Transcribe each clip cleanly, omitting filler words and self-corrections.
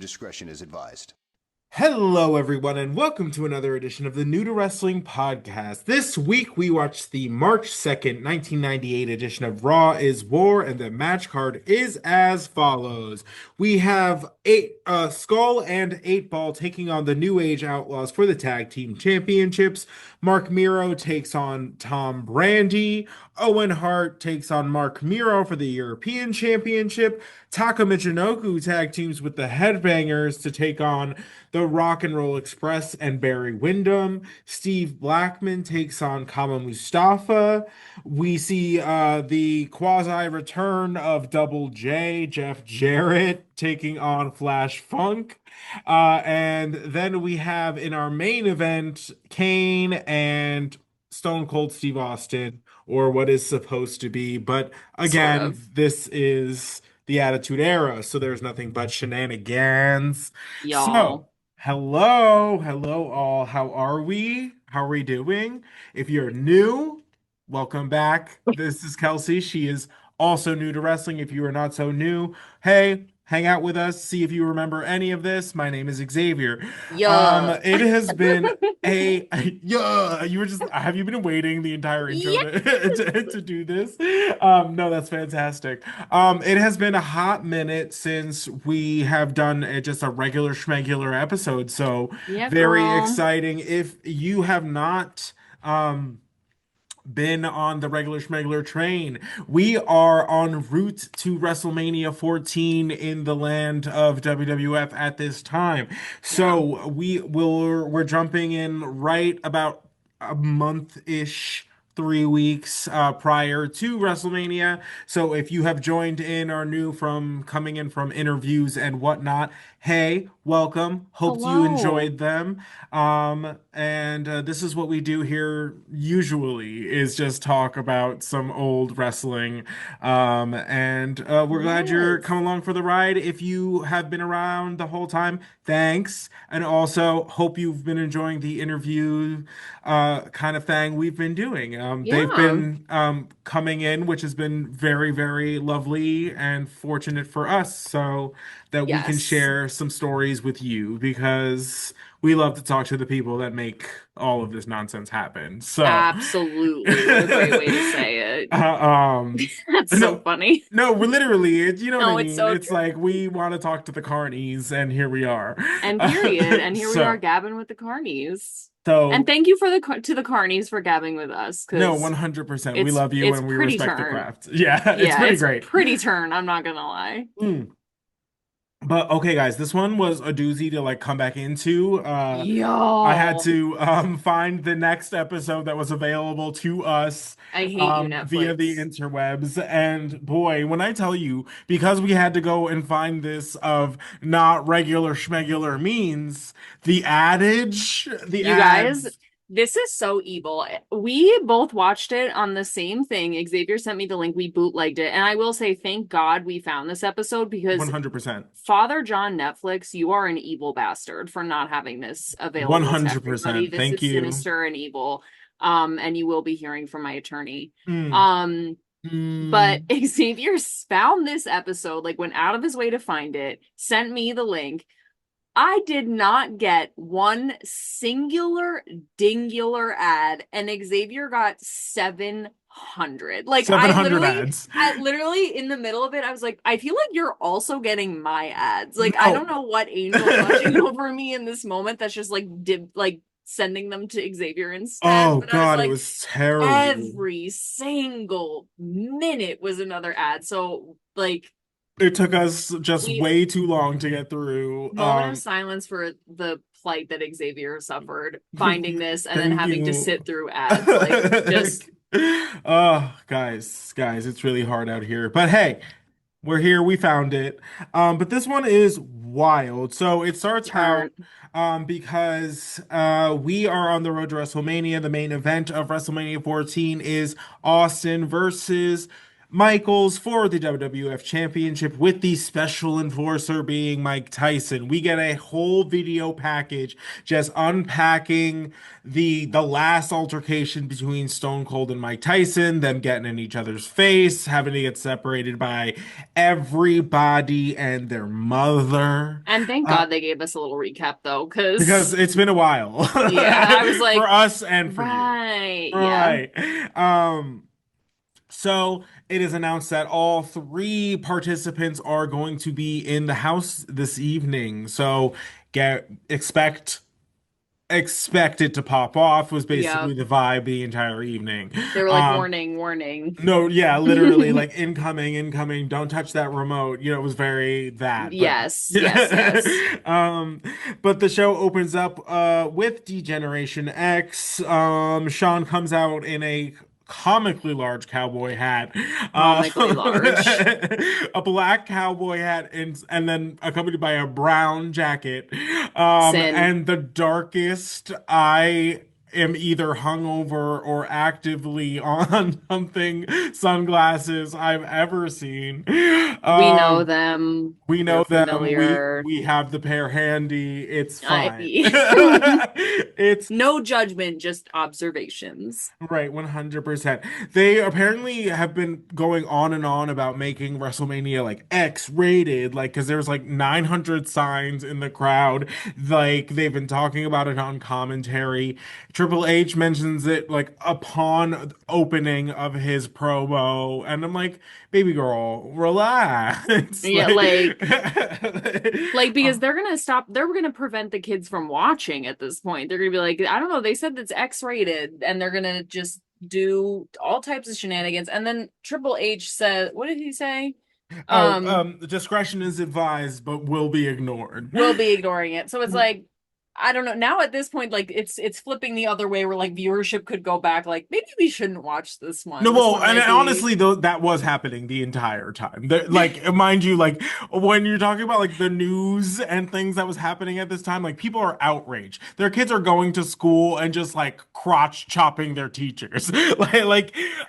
discretion is advised. Hello, everyone, and welcome to another edition of the New to Wrestling podcast. This week, we watched the March 2nd, 1998 edition of Raw is War, and the match card is as follows. We have Skull and 8 Ball taking on the New Age Outlaws for the Tag Team Championships. Mark Miro takes on Tom Brandy. Owen Hart takes on Mark Miro for the European Championship. Taka Michinoku tag teams with the Headbangers to take on the Rock and Roll Express and Barry Windham. Steve Blackman takes on Kama Mustafa. We see the quasi return of Double J, Jeff Jarrett, taking on Flash Funk. And then we have in our main event Kane and Stone Cold Steve Austin, or what is supposed to be. But Sort again, of. this is the Attitude Era, so there's nothing but shenanigans. So, Y'all. hello all. How are we? How are we doing? If you're new, welcome back. This is Kelsey. She is also new to wrestling. If you are not so new, hey, hang out with us, see if you remember any of this. My name is Xavier. Yeah. It has been a yeah. You were just have you been waiting the entire intro Yeah. to do this? No, that's fantastic. It has been a hot minute since we have done just a regular schmegular episode, so Yeah, very girl. exciting. If you have not been on the regular schmegler train. We are en route to WrestleMania 14 in the land of WWF at this time. Yeah. So we're jumping in right about a month-ish 3 weeks prior to WrestleMania. So if you have joined in or new from coming in from interviews and whatnot, hey, welcome. Hope you Hello. enjoyed them. And this is what we do here usually is just talk about some old wrestling. And we're glad you're Yes. coming along for the ride. If you have been around the whole time, thanks. And also hope you've been enjoying the interview kind of thing we've been doing. They've Yeah. been coming in, which has been very, very lovely and fortunate for us. So that we can Yes. share some stories with you because we love to talk to the people that make all of this nonsense happen. So, Absolutely. What a great way to say it. That's so no, funny. no, we're literally, you know what I No, it's mean? so It's true. like we want to talk to the carnies, and here we are. And period. And here we are So, gabbing with the carnies. And so thank you for to the carnies for gabbing with us, no, because 100%. We it's love you it's and we pretty respect the turn. craft. Yeah, it's Yeah, pretty it's great. pretty turn, I'm not gonna lie. Mm. But okay, guys, this one was a doozy to like come back into. I had Yo. to find the next episode that was available to us I hate you, via the Netflix. interwebs. And boy, when I tell you, because we had to go and find this of not regular schmegular means, the You guys, ads, this is so evil. We both watched it on the same thing. Xavier sent me the link. We bootlegged it. And I will say, thank God we found this episode, because 100%. Father John Netflix, you are an evil bastard for not having this available to everybody. 100%. This Thank is you. sinister and evil. And you will be hearing from my attorney. Mm, Um, but mm. Xavier found this episode, like went out of his way to find it, sent me the link. I did not get one singular dingular ad, and Xavier got 700. Like 700 ads. I literally in the middle of it, I was like, I feel like you're also getting my ads. Like I don't No. know what angel's watching over me in this moment that's just like like sending them to Xavier instead. Oh But I was God, it like, was terrible. every single minute was another ad. So like It took us just we way too long to get through. moment of silence for the plight that Xavier suffered finding this and then Thank having to you. sit through ads. Like, just Oh, guys, it's really hard out here. But hey, we're here, we found it. But this one is wild. So it starts out turn. because we are on the road to WrestleMania. The main event of WrestleMania 14 is Austin versus Michaels for the WWF Championship with the special enforcer being Mike Tyson. We get a whole video package just unpacking the last altercation between Stone Cold and Mike Tyson, them getting in each other's face, having to get separated by everybody and their mother. And thank Uh, God they gave us a little recap though, because because it's been a while yeah, I was for like, us and for you. right, yeah, Right. So it is announced that all three participants are going to be in the house this evening. So get expect it to pop off was yeah. basically the vibe the entire evening. They were like, Um, warning, warning. no, yeah, literally like incoming, incoming, don't touch that remote. You know, it was very that, but Yes, yes, yes. um but the show opens up with Degeneration X. Sean comes out in a comically large cowboy hat. Comically large. A black cowboy hat and then accompanied by a brown jacket. Sin. And the darkest I am either hungover or actively on something sunglasses I've ever seen. We know Um, them. we They're know them. familiar. We have the pair handy. It's I fine. It's no judgment, just observations. right, 100%. They apparently have been going on and on about making WrestleMania like X-rated, like because there's like 900 signs in the crowd. Like they've been talking about it on commentary. Triple H mentions it like upon opening of his promo, and I'm like, baby girl, relax. Yeah, like Uh, because they're gonna prevent the kids from watching at this point. They're gonna be like, I don't know, they said it's X-rated, and they're gonna just do all types of shenanigans. And then Triple H said, what did he say? discretion is advised, but will be ignored. We'll be ignoring it. So it's like, I don't know. Now at this point, like it's flipping the other way where like viewership could go back, like maybe we shouldn't watch this No, one. This well, one and might be honestly, though, that was happening the entire time. Like, mind you, like when you're talking about like the news and things that was happening at this time, like people are outraged. Their kids are going to school and just like crotch chopping their teachers.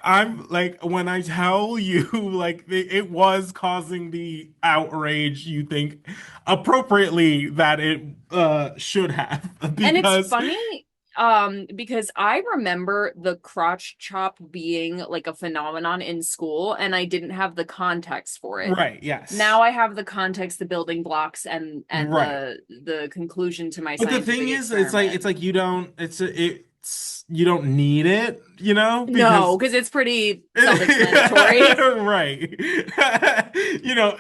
I'm like when I tell you, like it was causing the outrage. You think appropriately that it should have and it's because funny because I remember the crotch chop being like a phenomenon in school and I didn't have the context for it. right, yes, Now I have the context, the building blocks and right. the conclusion to my But the thing scientific is, it's experiment. like it's you don't need it, you know, No, because because it's pretty self-explanatory. right.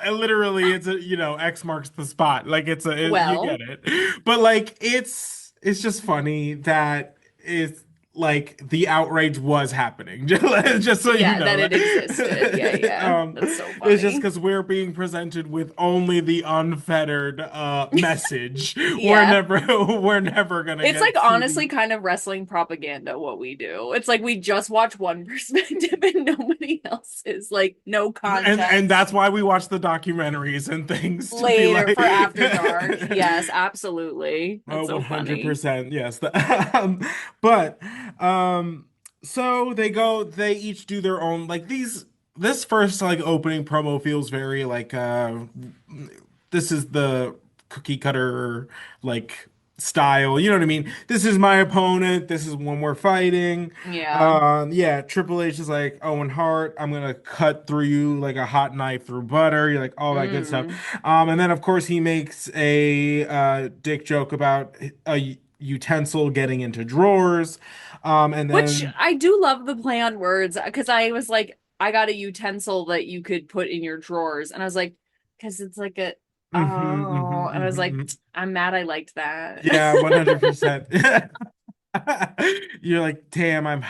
And literally it's a, X marks the spot. Like you Well, get it. But like it's just funny that it's like the outrage was happening. Just so you yeah, know. that it existed. Yeah, yeah. Um, That's so it's just funny. because we're being presented with only the unfettered message. Yeah. We're never gonna It's like get to honestly the kind of wrestling propaganda what we do. It's like we just watch one perspective and nobody else is like no and that's context. why we watch the documentaries and things to be Later like for After Dark. Yes, absolutely. oh, That's so funny. 100%. Yes. But um so they each do their own like this first like opening promo feels very like this is the cookie cutter like style. You know what I mean? This is my opponent. This is when we're fighting. Yeah. Yeah, Triple H is like Owen Hart. I'm gonna cut through you like a hot knife through butter. You're like all that good stuff. Mm. And then of course he makes a dick joke about a utensil getting into drawers. And Which then I do love the play on words because I was like, I got a utensil that you could put in your drawers. And I was like, because it's like a, oh, and I was like, mhm. I'm mad I liked that. Yeah, 100%. You're like, damn, I'm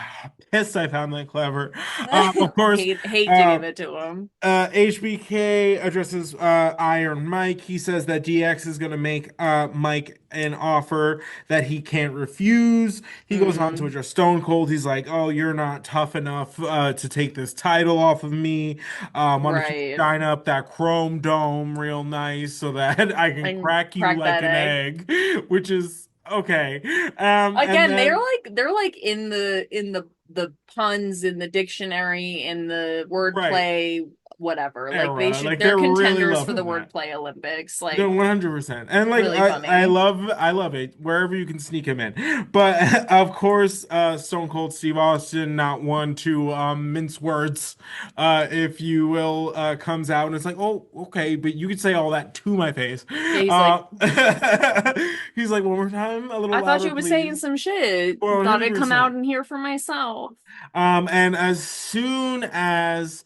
pissed I found that clever. Of course, Hate to uh, give it to him. HBK addresses Iron Mike. He says that DX is going to make Mike an offer that he can't refuse. He goes on to Mm, address Stone Cold. He's like, "Oh, you're not tough enough to take this title off of me. Why don't you right. shine up that chrome dome real nice so that I can And crack you crack like that an egg. egg?" Which is Okay. And Again, then they're like in the puns in the dictionary in the right wordplay whatever. Like era, like they're they're really contenders for the loving that. wordplay Olympics. No, Like 100%. And like really I funny. love it wherever you can sneak him in. But of course, Stone Cold Steve Austin, not one to mince words, if you will, comes out and it's like, "Oh, okay, but you could say all that to my face." Yeah, he's like, Uh he's like, "One more time, a little I thought louder, you were saying please." some shit. Thought I'd come out 100%. and hear for myself. And as soon as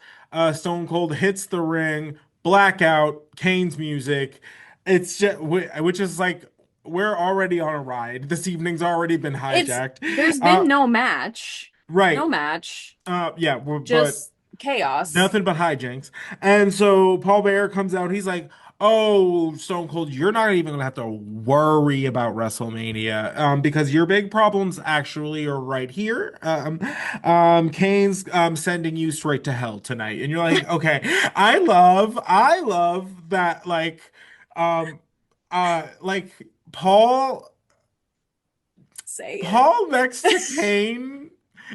Stone Cold hits the ring, blackout, Kane's music, it's just which is like we're already on a ride. This evening's already been hijacked. There's Uh, been no match. No right. match. Yeah, but Just chaos. nothing but hijinks. And so Paul Bearer comes out. He's like, "Oh, Stone Cold, you're not even gonna have to worry about WrestleMania, because your big problems actually are right here. Kane's sending you straight to hell tonight." And you're like, "Okay, I love that, um, like Paul." Say it. Paul next to Kane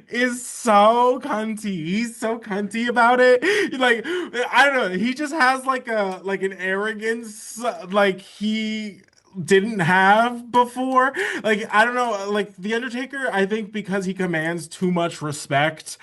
is so cunty. He's so cunty about it. Like, I don't know. He just has like an arrogance like he didn't have before. Like, I don't know. Like the Undertaker, I think because he commands too much respect,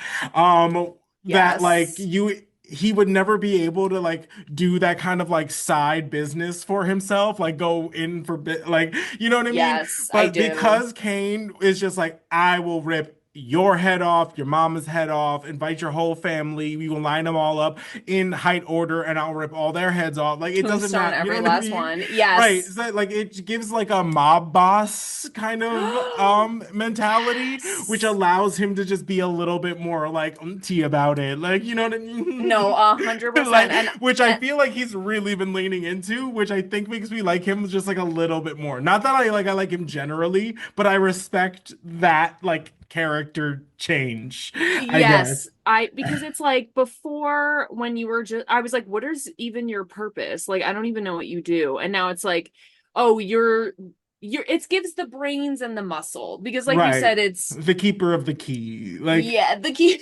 that like Yes. you he would never be able to like do that kind of like side business for himself, like go in for bit, like you know what I mean? Yes, I But do. because Kane is just like, I will rip your head off, your mama's head off, invite your whole family, we will line them all up in height order, and I'll rip all their heads off. Like it doesn't Tombstone matter, you know every what I last mean? one. Right. Yes. So like it gives like a mob boss kind of mentality, which Yes. allows him to just be a little bit more like about it. Like, you know what I No, mean? 100%. Like, which I And feel like he's really been leaning into, which I think makes me like him just like a little bit more. Not that I like him generally, but I respect that like character change, I yes, guess. I because it's like before when you were just I was like, what is even your purpose? Like I don't even know what you do. And now it's like, oh, you're it gives the brains and the muscle because like you Right. said, it's The keeper of the key. Like, yeah, the key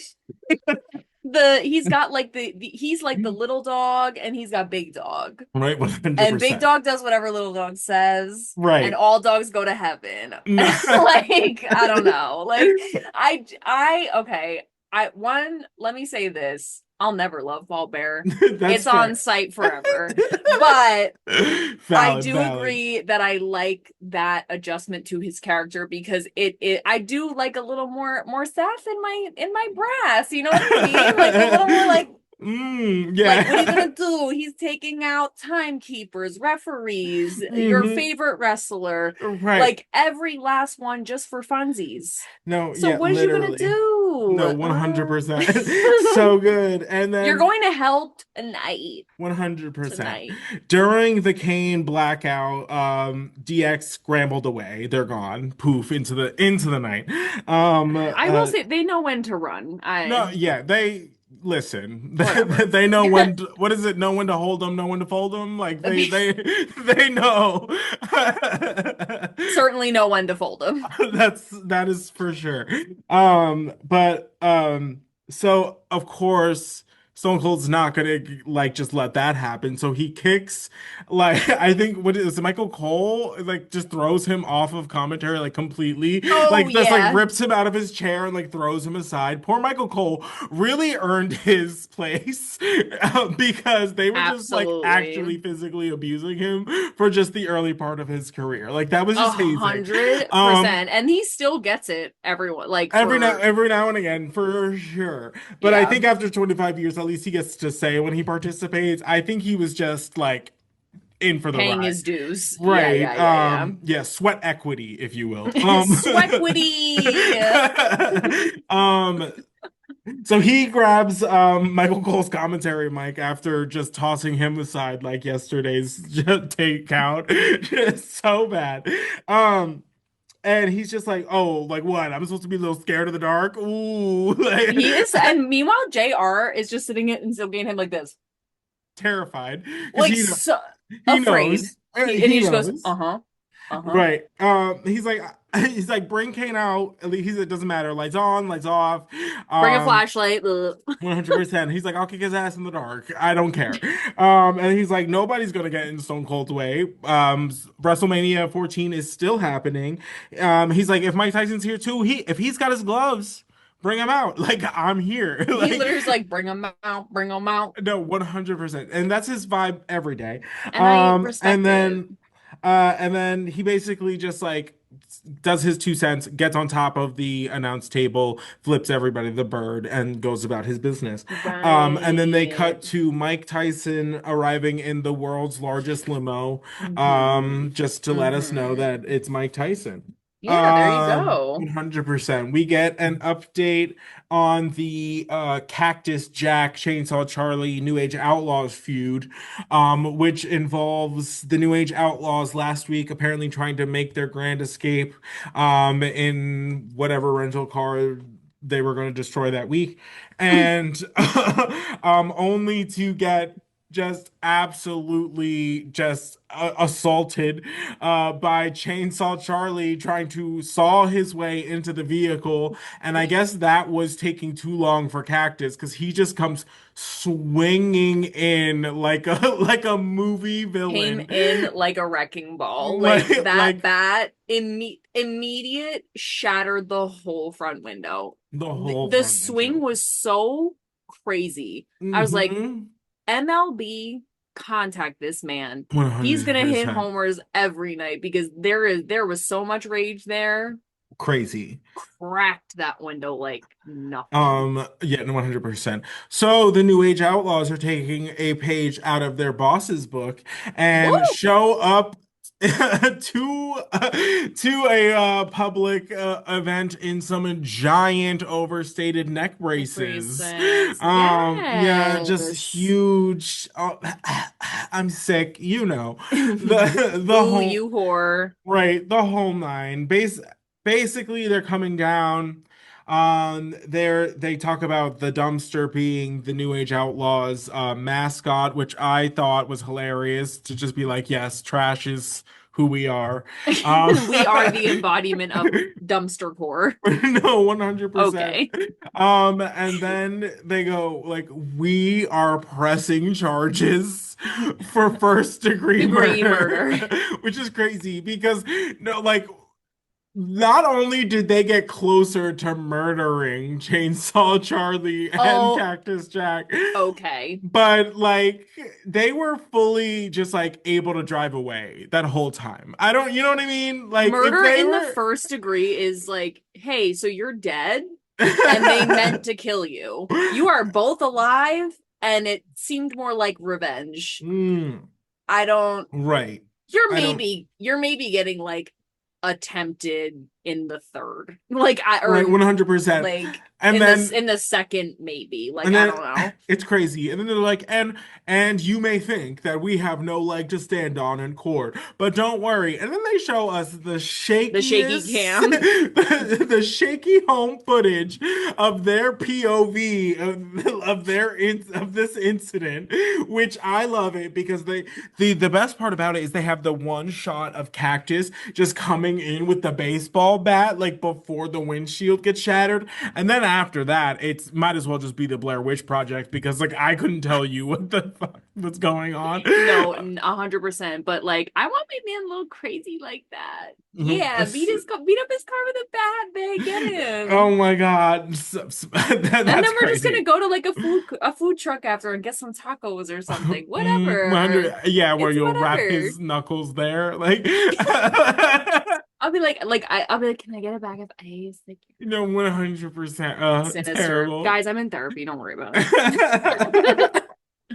the he's got like he's like the little dog and he's got big dog. right, And big 100%. dog does whatever little dog says, and Right. all dogs go to heaven. No. Like, I don't know. Like, okay. Let me say this. I'll never love Paul Bear. That's It's on fair. site forever. But I Valid, do valid. agree that I like that adjustment to his character because it I do like a little more sass in my brass. You know what I mean? Like a little more like, what are you Yeah. gonna do? He's taking out timekeepers, referees, your hmm favorite wrestler, Right. like every last one just for funsies. No, So yeah, what is you gonna literally. No, do? 100%. So good. And You're then going to hell tonight. 100%. Tonight. During the Kane blackout, DX scrambled away. They're gone. Poof into the night. I will say they know when to run. No, I yeah, they listen. whatever. They know when to, what is it? Know when to hold them, know when to fold them. Like they know. Certainly know when to fold them. That is for sure. But so of course Stone Cold's not gonna like just let that happen. So he kicks like I think what is it, Michael Cole like just throws him off of commentary like completely. Oh Like just like yeah, rips him out of his chair and like throws him aside. Poor Michael Cole really earned his place because they were just like absolutely. actually physically abusing him for just the early part of his career. Like that was A just hazing. hundred Um percent. And he still gets it, everyone. Like for every now and again, for sure. But I yeah, think after 25 years, at least he gets to say when he participates. I think he was just like in for the paying ride. his dues. Yeah, Right. yeah, yeah, yeah. Yeah, sweat equity, if you will. Swequity. Um so he grabs Michael Cole's commentary mic after just tossing him aside like yesterday's take count. Just so bad. And he's just like, oh, like what? I'm supposed to be a little scared of the dark? Ooh, like He is, and meanwhile, JR is just sitting it and still getting him like this, terrified because like so he afraid. knows And he he just goes, knows. uh-huh. Uh-huh. Right. He's like, bring Kane out. At least it doesn't matter. Lights on, lights off. Bring a Um, flashlight. Ugh. 100%. He's like, I'll kick his ass in the dark. I don't care. And he's like, nobody's gonna get in Stone Cold's way. WrestleMania 14 is still happening. He's like, if Mike Tyson's here too, if he's got his gloves, bring him out. Like, I'm here. He Like, literally is like, bring them out, bring them out. no, 100%. And that's his vibe every day. And I Um, and respect it. then and then he basically just like does his 2 cents, gets on top of the announce table, flips everybody the bird, and goes about his business. And then they Right. cut to Mike Tyson arriving in the world's largest limo, Mm-hmm. just to let us know Mm-hmm. that it's Mike Tyson. Yeah, there you go. 100%. We get an update on the Cactus Jack, Chainsaw Charlie, New Age Outlaws feud, which involves the New Age Outlaws last week apparently trying to make their grand escape in whatever rental car they were going to destroy that week, and only to get just absolutely just assaulted by Chainsaw Charlie trying to saw his way into the vehicle. And I guess that was taking too long for Cactus because he just comes swinging in like a like a movie Came villain. in like a wrecking ball. Like Like that like bat immediate shattered the whole front window. the The, whole the front swing windshield. was so crazy. I was like, Mm-hmm. MLB, contact this man. He's gonna hit 100%. homers every night because there was so much rage there. Crazy. Cracked that window like nothing. Yeah, no, 100%. So the New Age Outlaws are taking a page out of their boss's book and Woo! show up to a public event in some giant overstated neck Neck braces. braces. Yeah, just Yes. huge. Oh, I'm sick, the Boo, whole you whore. right, the whole nine. Basically, they're coming down. They talk about the dumpster being the New Age Outlaws mascot, which I thought was hilarious to just be like, yes, trash is who we are. Um, We are the embodiment of dumpster core. no, 100%. Okay. And then they go like, we are pressing charges for first degree Degree murder, murder. which is crazy because no, like not only did they get closer to murdering Chainsaw Charlie and Oh, Cactus Jack, okay. but like they were fully just like able to drive away that whole time. I don't, you know what I mean? Like if Murder they in the were first degree is like, hey, so you're dead and they meant to kill you. You are both alive, and it seemed more like revenge. Mm, I don't right. you're I don't maybe getting like attempted in the third. Like I right or 100%. like And in the second maybe. Like and I then don't know. it's crazy. And then they're like, and you may think that we have no leg to stand on in court, but don't worry. And then they show us the The shaky shakiest, cam. the shaky home footage of their POV of this incident, which I love it because the best part about it is they have the one shot of Cactus just coming in with the baseball bat like before the windshield gets shattered, and then after that, it's might as well just be the Blair Witch Project because like I couldn't tell you what the fuck was going on. No, 100%. But like, I want my man a little crazy like that. Yeah, beat up his car with a bat, babe. Get him. Oh my God. And That's then we're just gonna crazy. go to like a food truck after and get some tacos or something. Whatever. 100, yeah, where It's you'll wrap whatever. his knuckles there. Like, I'll be like, can I get a bag of ice? Like, 100%. sinister. Terrible. Guys, I'm in therapy. Don't worry about it.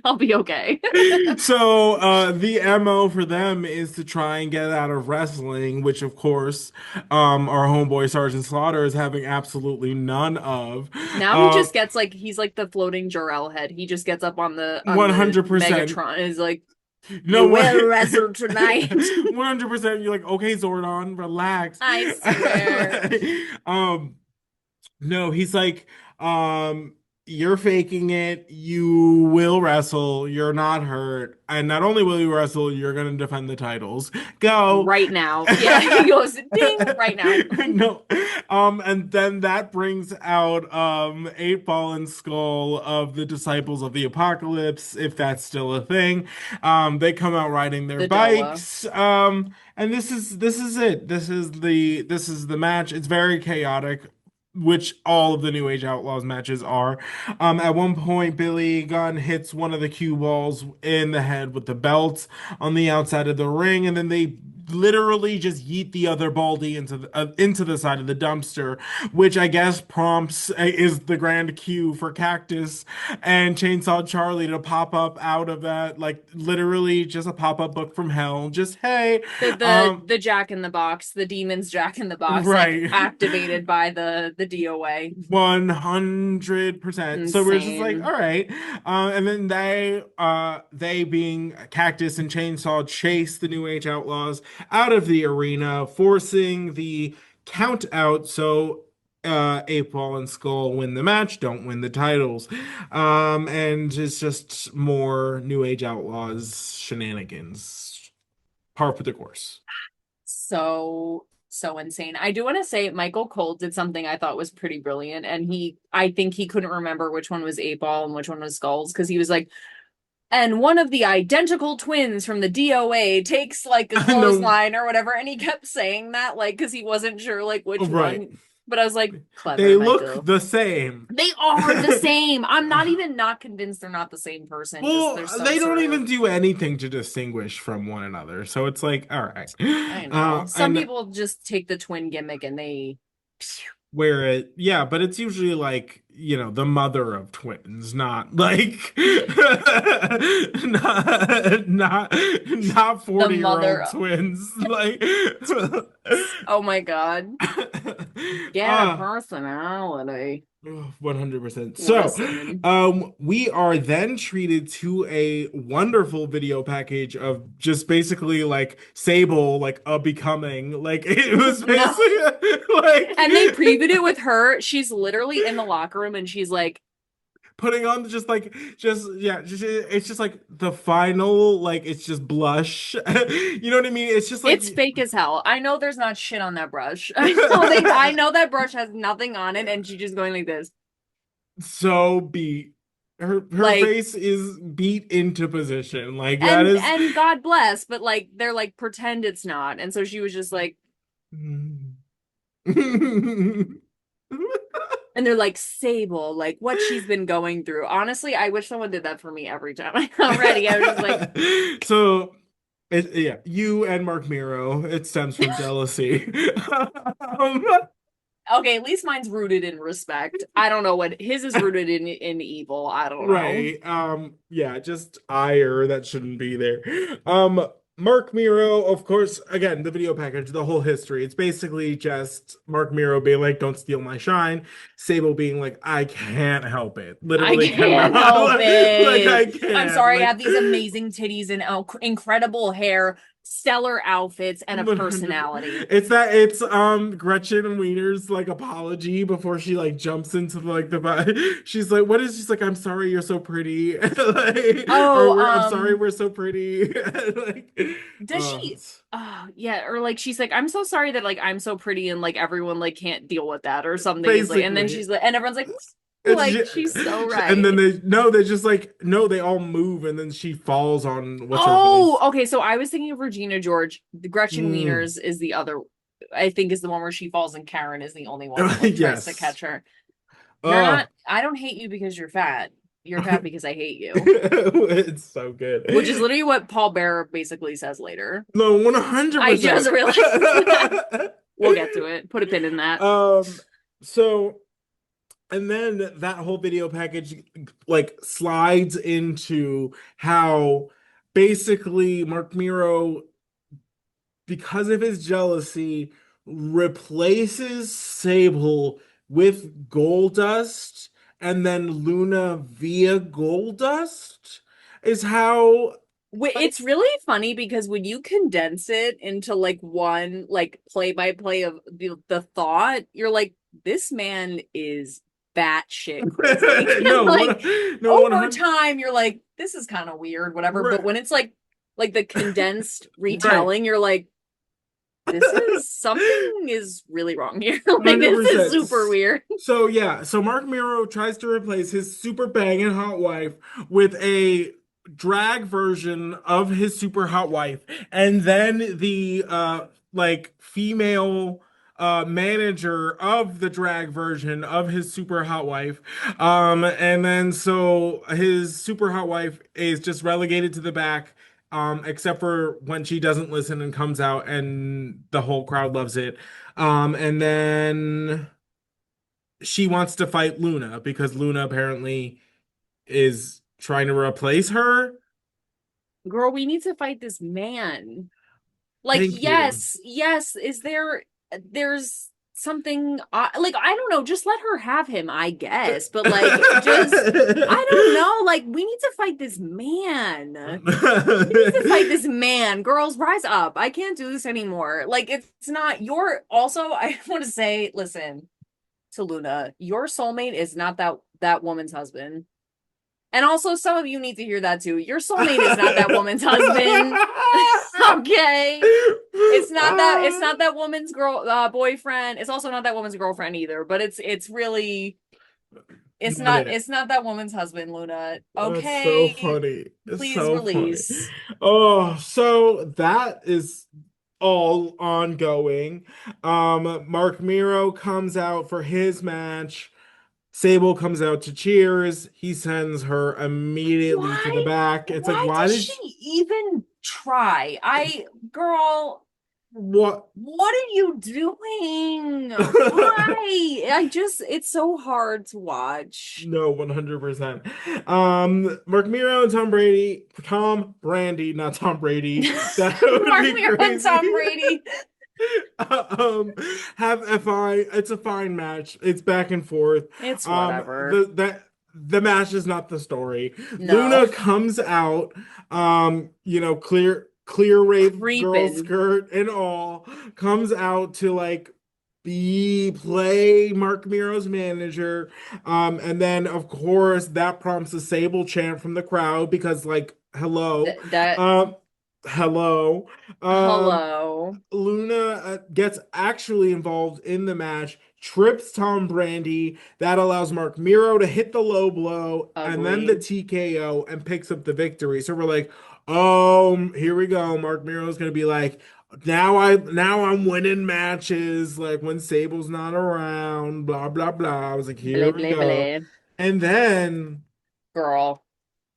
I'll be okay. So the MO for them is to try and get out of wrestling, which of course our homeboy Sergeant Slaughter is having absolutely none of. Now he just gets like he's like the floating Jarrell head. He just gets up on the 100%. Megatron and is like, No you will way. wrestle tonight. 100%. You're like, okay, Zordon, relax. I swear. um, no, he's like, um, you're faking it. You will wrestle. You're not hurt. And not only will you wrestle, you're going to defend the titles. Go. Right now. Yeah, he goes ding right now. No. And then that brings out 8 Ball and Skull of the Disciples of the Apocalypse, if that's still a thing. They come out riding their The Doa. bikes. And this is it. This is the match. It's very chaotic, which all of the New Age Outlaws matches are. At one point, Billy Gunn hits one of the cue balls in the head with the belt on the outside of the ring, and then they literally just yeet the other baldy into the side of the dumpster, which I guess prompts is the grand cue for Cactus and Chainsaw Charlie to pop up out of that, like literally just a pop-up book from hell. Just hey, The Jack in the Box, the demon's Jack in the Box, right. like activated by the DOA. 100%. So we're just like, Insane. all right. And then they being Cactus and Chainsaw chase the New Age Outlaws out of the arena, forcing the count out. So 8 Ball and Skull win the match, don't win the titles. And it's just more New Age Outlaws shenanigans. Par for the course. So insane. I do want to say Michael Cole did something I thought was pretty brilliant, and I think he couldn't remember which one was 8 Ball and which one was Skulls, because he was like, and one of the identical twins from the DOA takes like a No, clothesline or whatever, and he kept saying that like because he wasn't sure like which right. one. But I was like, clever, They Michael. look the same. They are the same. I'm not even not convinced they're not the same person. Well, Just they're they don't sort of- even do anything to distinguish from one another. So it's like, all right. I know. Some And people just take the twin gimmick and they where it, yeah, but it's usually like, the mother of twins, not like, not the mother 40-year-old twins. Like, Oh my God. Get a uh, personality. 100%. So, Listen. we are then treated to a wonderful video package of just basically like Sable, like a becoming, like it was basically like, And they previewed it with her. She's literally in the locker room and she's like, putting on it's just like the final, like it's just blush. You know what I mean? It's just like it's fake as hell. I know there's not shit on that brush. I know that brush has nothing on it, and she's just going like this. so beat. Her Like, face is beat into position. Like that is and God bless, but like they're like pretend it's not. And so she was just like, and they're like, Sable, like what she's been going through. Honestly, I wish someone did that for me every time I got ready. I was just like, so yeah, you and Mark Miro, it stems from jealousy. um, okay, at least mine's rooted in respect. I don't know what his is rooted in evil. I don't know. right. Yeah, just ire that shouldn't be there. Mark Miro, of course, again, the video package, the whole history. It's basically just Mark Miro being like, don't steal my shine. Sable being like, I can't help it. Literally I can't cannot. help it. Like, I can't. I'm sorry, like, I have these amazing titties and incredible hair, stellar outfits, and a 100. personality. It's Gretchen Wiener's like apology before she like jumps into she's like, what is she's like, I'm sorry you're so pretty. Like, I'm sorry we're so pretty. Like, does she yeah, or like she's like, I'm so sorry that like I'm so pretty and like everyone like can't deal with that or something. Like, and then she's like, and everyone's like she's so right. And then they just like, no, they all move and then she falls on what's her face. Okay, so I was thinking of Regina George. The Gretchen Wieners is the other, I think, is the one where she falls and Karen is the only one that like, tries to catch her. You're not, I don't hate you because you're fat. You're fat because I hate you. It's so good. Which is literally what Paul Bearer basically says later. No, 100%. I just realized that. We'll get to it. Put a pin in that. So, and then that whole video package like slides into how basically Mark Miro, because of his jealousy, replaces Sable with Goldust, and then Luna via Goldust is how. It's really funny because when you condense it into like one like play by play of the thought, you're like, this man is batshit crazy. No, Like no, over 100. time, you're like, this is kind of weird, whatever. But Right, when it's like the condensed right. retelling, you're like, this is something is really wrong here. Like this is 100%. super weird. So yeah, so Mark Miro tries to replace his super banging hot wife with a drag version of his super hot wife, and then the like female manager of the drag version of his super hot wife. And then so his super hot wife is just relegated to the back. Except for when she doesn't listen and comes out and the whole crowd loves it. And then she wants to fight Luna because Luna apparently is trying to replace her. Girl, we need to fight this man. Like, Thank you. yes, there's something like I don't know, just let her have him, I guess. But like just I don't know, like we need to fight this man. We need to fight this man. Girls, rise up. I can't do this anymore. Like it's not your also I want to say, listen to Luna, your soulmate is not that woman's husband. And also, some of you need to hear that too. Your soulmate is not that woman's husband. Okay. It's not that woman's boyfriend. It's also not that woman's girlfriend either, but it's really Not it. it's not that woman's husband, Luna. That's so Okay. funny. It's Please so funny. release. Oh, so that is all ongoing. Mark Miro comes out for his match. Sable comes out to cheers. He sends her immediately to the Why? back. It's like, Why why does did she even try? Girl, what? what are you doing? Why? It's so hard to watch. No, 100%. Mark Miro and Tom Brandy, not Tom Brady. That would Mark be Miro and crazy. Tom Brady. Have a fine. It's a fine match. It's back and forth. It's Um, whatever. the match is not the story. No. Luna comes out, clear rape girl Creeping. skirt and all, comes out to like be play Mark Miro's manager. And then of course that prompts a Sable chant from the crowd because like hello. That Um, hello. Um, hello. Luna gets actually involved in the match, trips Tom Brandy. That allows Mark Miro to hit the low blow and then the Ugly. TKO and picks up the victory. So we're like, oh, here we go. Mark Miro's gonna be like, now I'm winning matches like when Sable's not around, blah blah blah. I was like, here Blah we blah go. blah. And then Girl,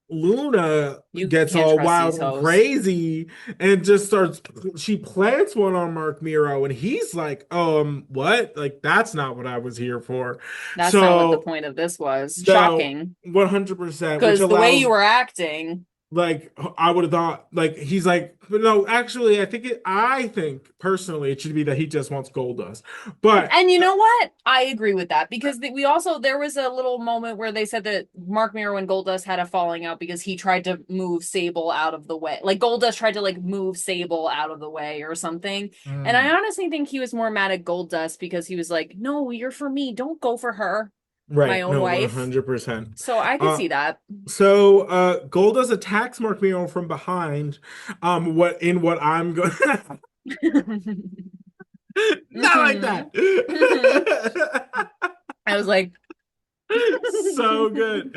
Luna you gets can't all trust wild these and hoes. crazy and just starts she plants one on Mark Miro and he's like, what? Like that's not what I was here for. That's not what the So point of this was. no, Shocking. 100%, which Because the way you allows were acting, like I would have thought like he's like but no, actually I think personally it should be that he just wants Goldust. But and you know what? I agree with that because we also there was a little moment where they said that Mark Miro and Goldust had a falling out because he tried to move Sable out of the way. Like Goldust tried to like move Sable out of the way or something. And I mm, honestly think he was more mad at Goldust because he was like, "No, you're for me. Don't go for her, my right, own no, wife." 100%. So I could Uh see that. So Goldust attacks Mark Miro from behind. What I'm going not like Mhm. that. Mhm. I was like, So good.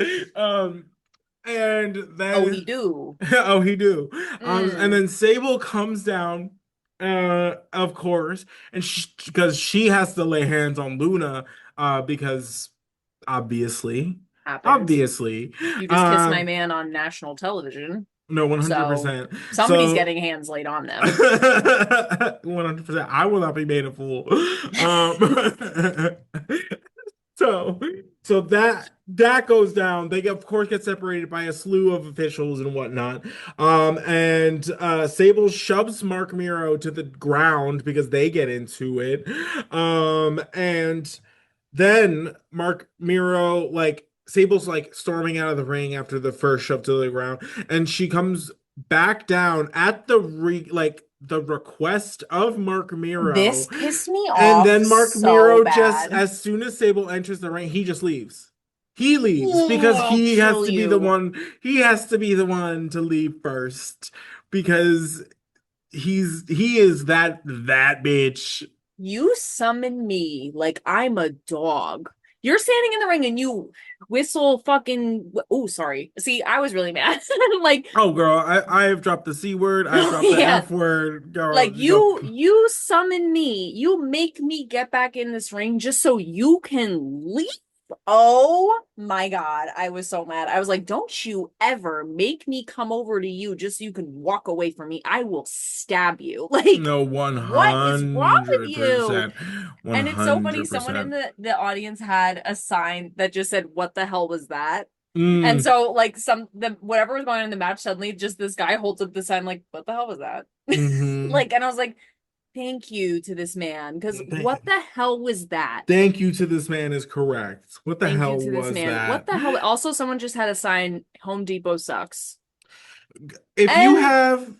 And "Oh, he then do." oh he do. And Mm, then Sable comes down, of course, and because she has to lay hands on Luna, because obviously, happens. obviously, You just kissed my um, man on national television. no, So 100%. somebody's So getting hands laid on them. 100%. I will not be made a fool. Um, so so that goes down. They of course get separated by a slew of officials and whatnot. And Sable shoves Mark Miro to the ground because they get into it. And then Mark Miro, like Sable's like storming out of the ring after the first shove to the ground, and she comes back down at the the request of Mark This Miro. pissed me And off then Mark so Miro just, bad. as soon as Sable enters the ring, he just leaves. He leaves because I'll he has kill to be the you. one. He has to be the one to leave first because he is that bitch. You summon me like I'm a dog. You're standing in the ring and you whistle fucking. Oh, sorry. See, I was really mad. Like, Oh, girl, I have dropped the C word. I've dropped the yeah. F word. Girl, Like go. you summon me. You make me get back in this ring just so you can leave. Oh my God. I was so mad. I was like, don't you ever make me come over to you just so you can walk away from me. I will stab you. Like, No, what is wrong with you? 100%. And it's so funny. Someone in 100%. the audience had a sign that just said, "What the hell was that?" And Mm, so, like, whatever was going on in the match, suddenly just this guy holds up the sign, like, "What the hell was that?" hmm Like, and I was like, "Thank you to this man, because what Th- the hell was that?" Thank you to this man is correct. What the Thank you hell to this was man. What that? the hell? Also, someone just had a sign, "Home Depot sucks." If you And have,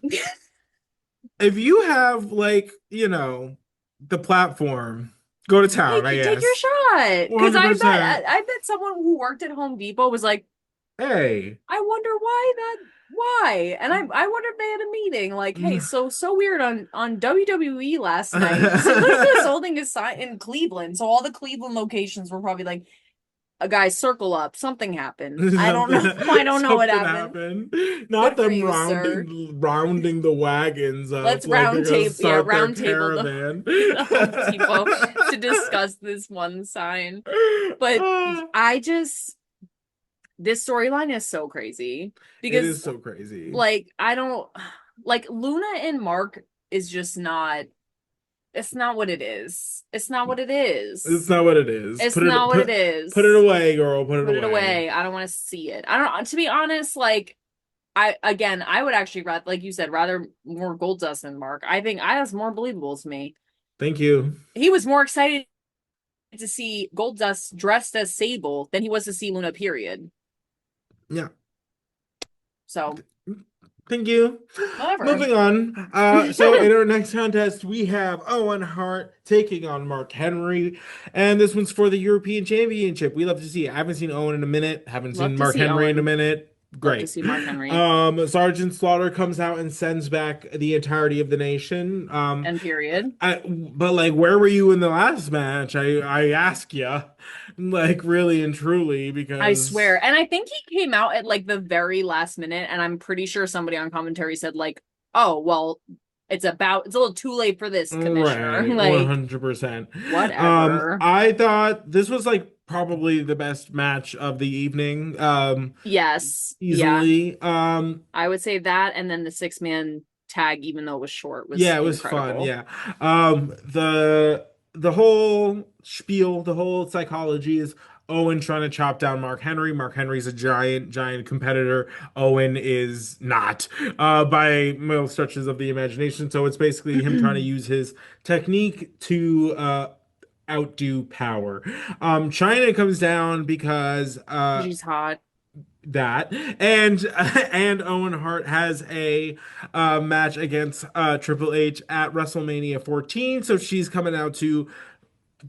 if you have like, the platform, go to town, I take your guess. shot, because 100%. I bet someone who worked at Home Depot was like, Hey. I wonder why. And I wonder if they had a meeting like, hey, so weird on WWE last night. Someone was holding a sign in Cleveland. So all the Cleveland locations were probably like, a guy circle up, something happened. I don't know. Something, I don't know what something happened. happened. Not Good for them you, sir. rounding the wagons up Let's like they're gonna start their round table caravan. the Home Depot to discuss this one sign. But I just this storyline is so crazy It because is so crazy. like I don't like Luna and Mark is just not it's not what it is. It's not what it It's is. not what it is. It's not what it Put it is. away, girl. Put it Put it away. away. I don't want to see it. I don't to be honest, like I would actually rather like you said, rather more Goldust than Mark. I think I was more believable to me. Thank you. He was more excited to see Goldust dressed as Sable than he was to see Luna, period. Yeah. So Thank you. whatever. Moving on. So in our next contest, we have Owen Hart taking on Mark Henry, and this one's for the European Championship. We love to see it. I haven't seen Owen in a minute. Haven't Love seen to Mark see Henry in a Owen. minute. Love to Great. see Mark Henry. Sergeant Slaughter comes out and sends back the entirety of the nation. And period. But like, where were you in the last match? I ask you, like, really and truly, I because swear. And I think he came out at like the very last minute, and I'm pretty sure somebody on commentary said, like, oh, well, it's a little too late for this, Commissioner. right, Like, 100%. whatever. I thought this was like probably the best match of the evening. Yes. Yeah. Easily. I would say that, and then the 6-man tag, even though it was short, was Yeah, it was fun. incredible. Yeah. The whole spiel, the whole psychology is Owen trying to chop down Mark Henry. Mark Henry's a giant competitor. Owen is not, by most stretches of the imagination. So it's basically him trying to use his technique to outdo power. China comes down because She's hot. that and and Owen Hart has a match against Triple H at WrestleMania 14, so she's coming out to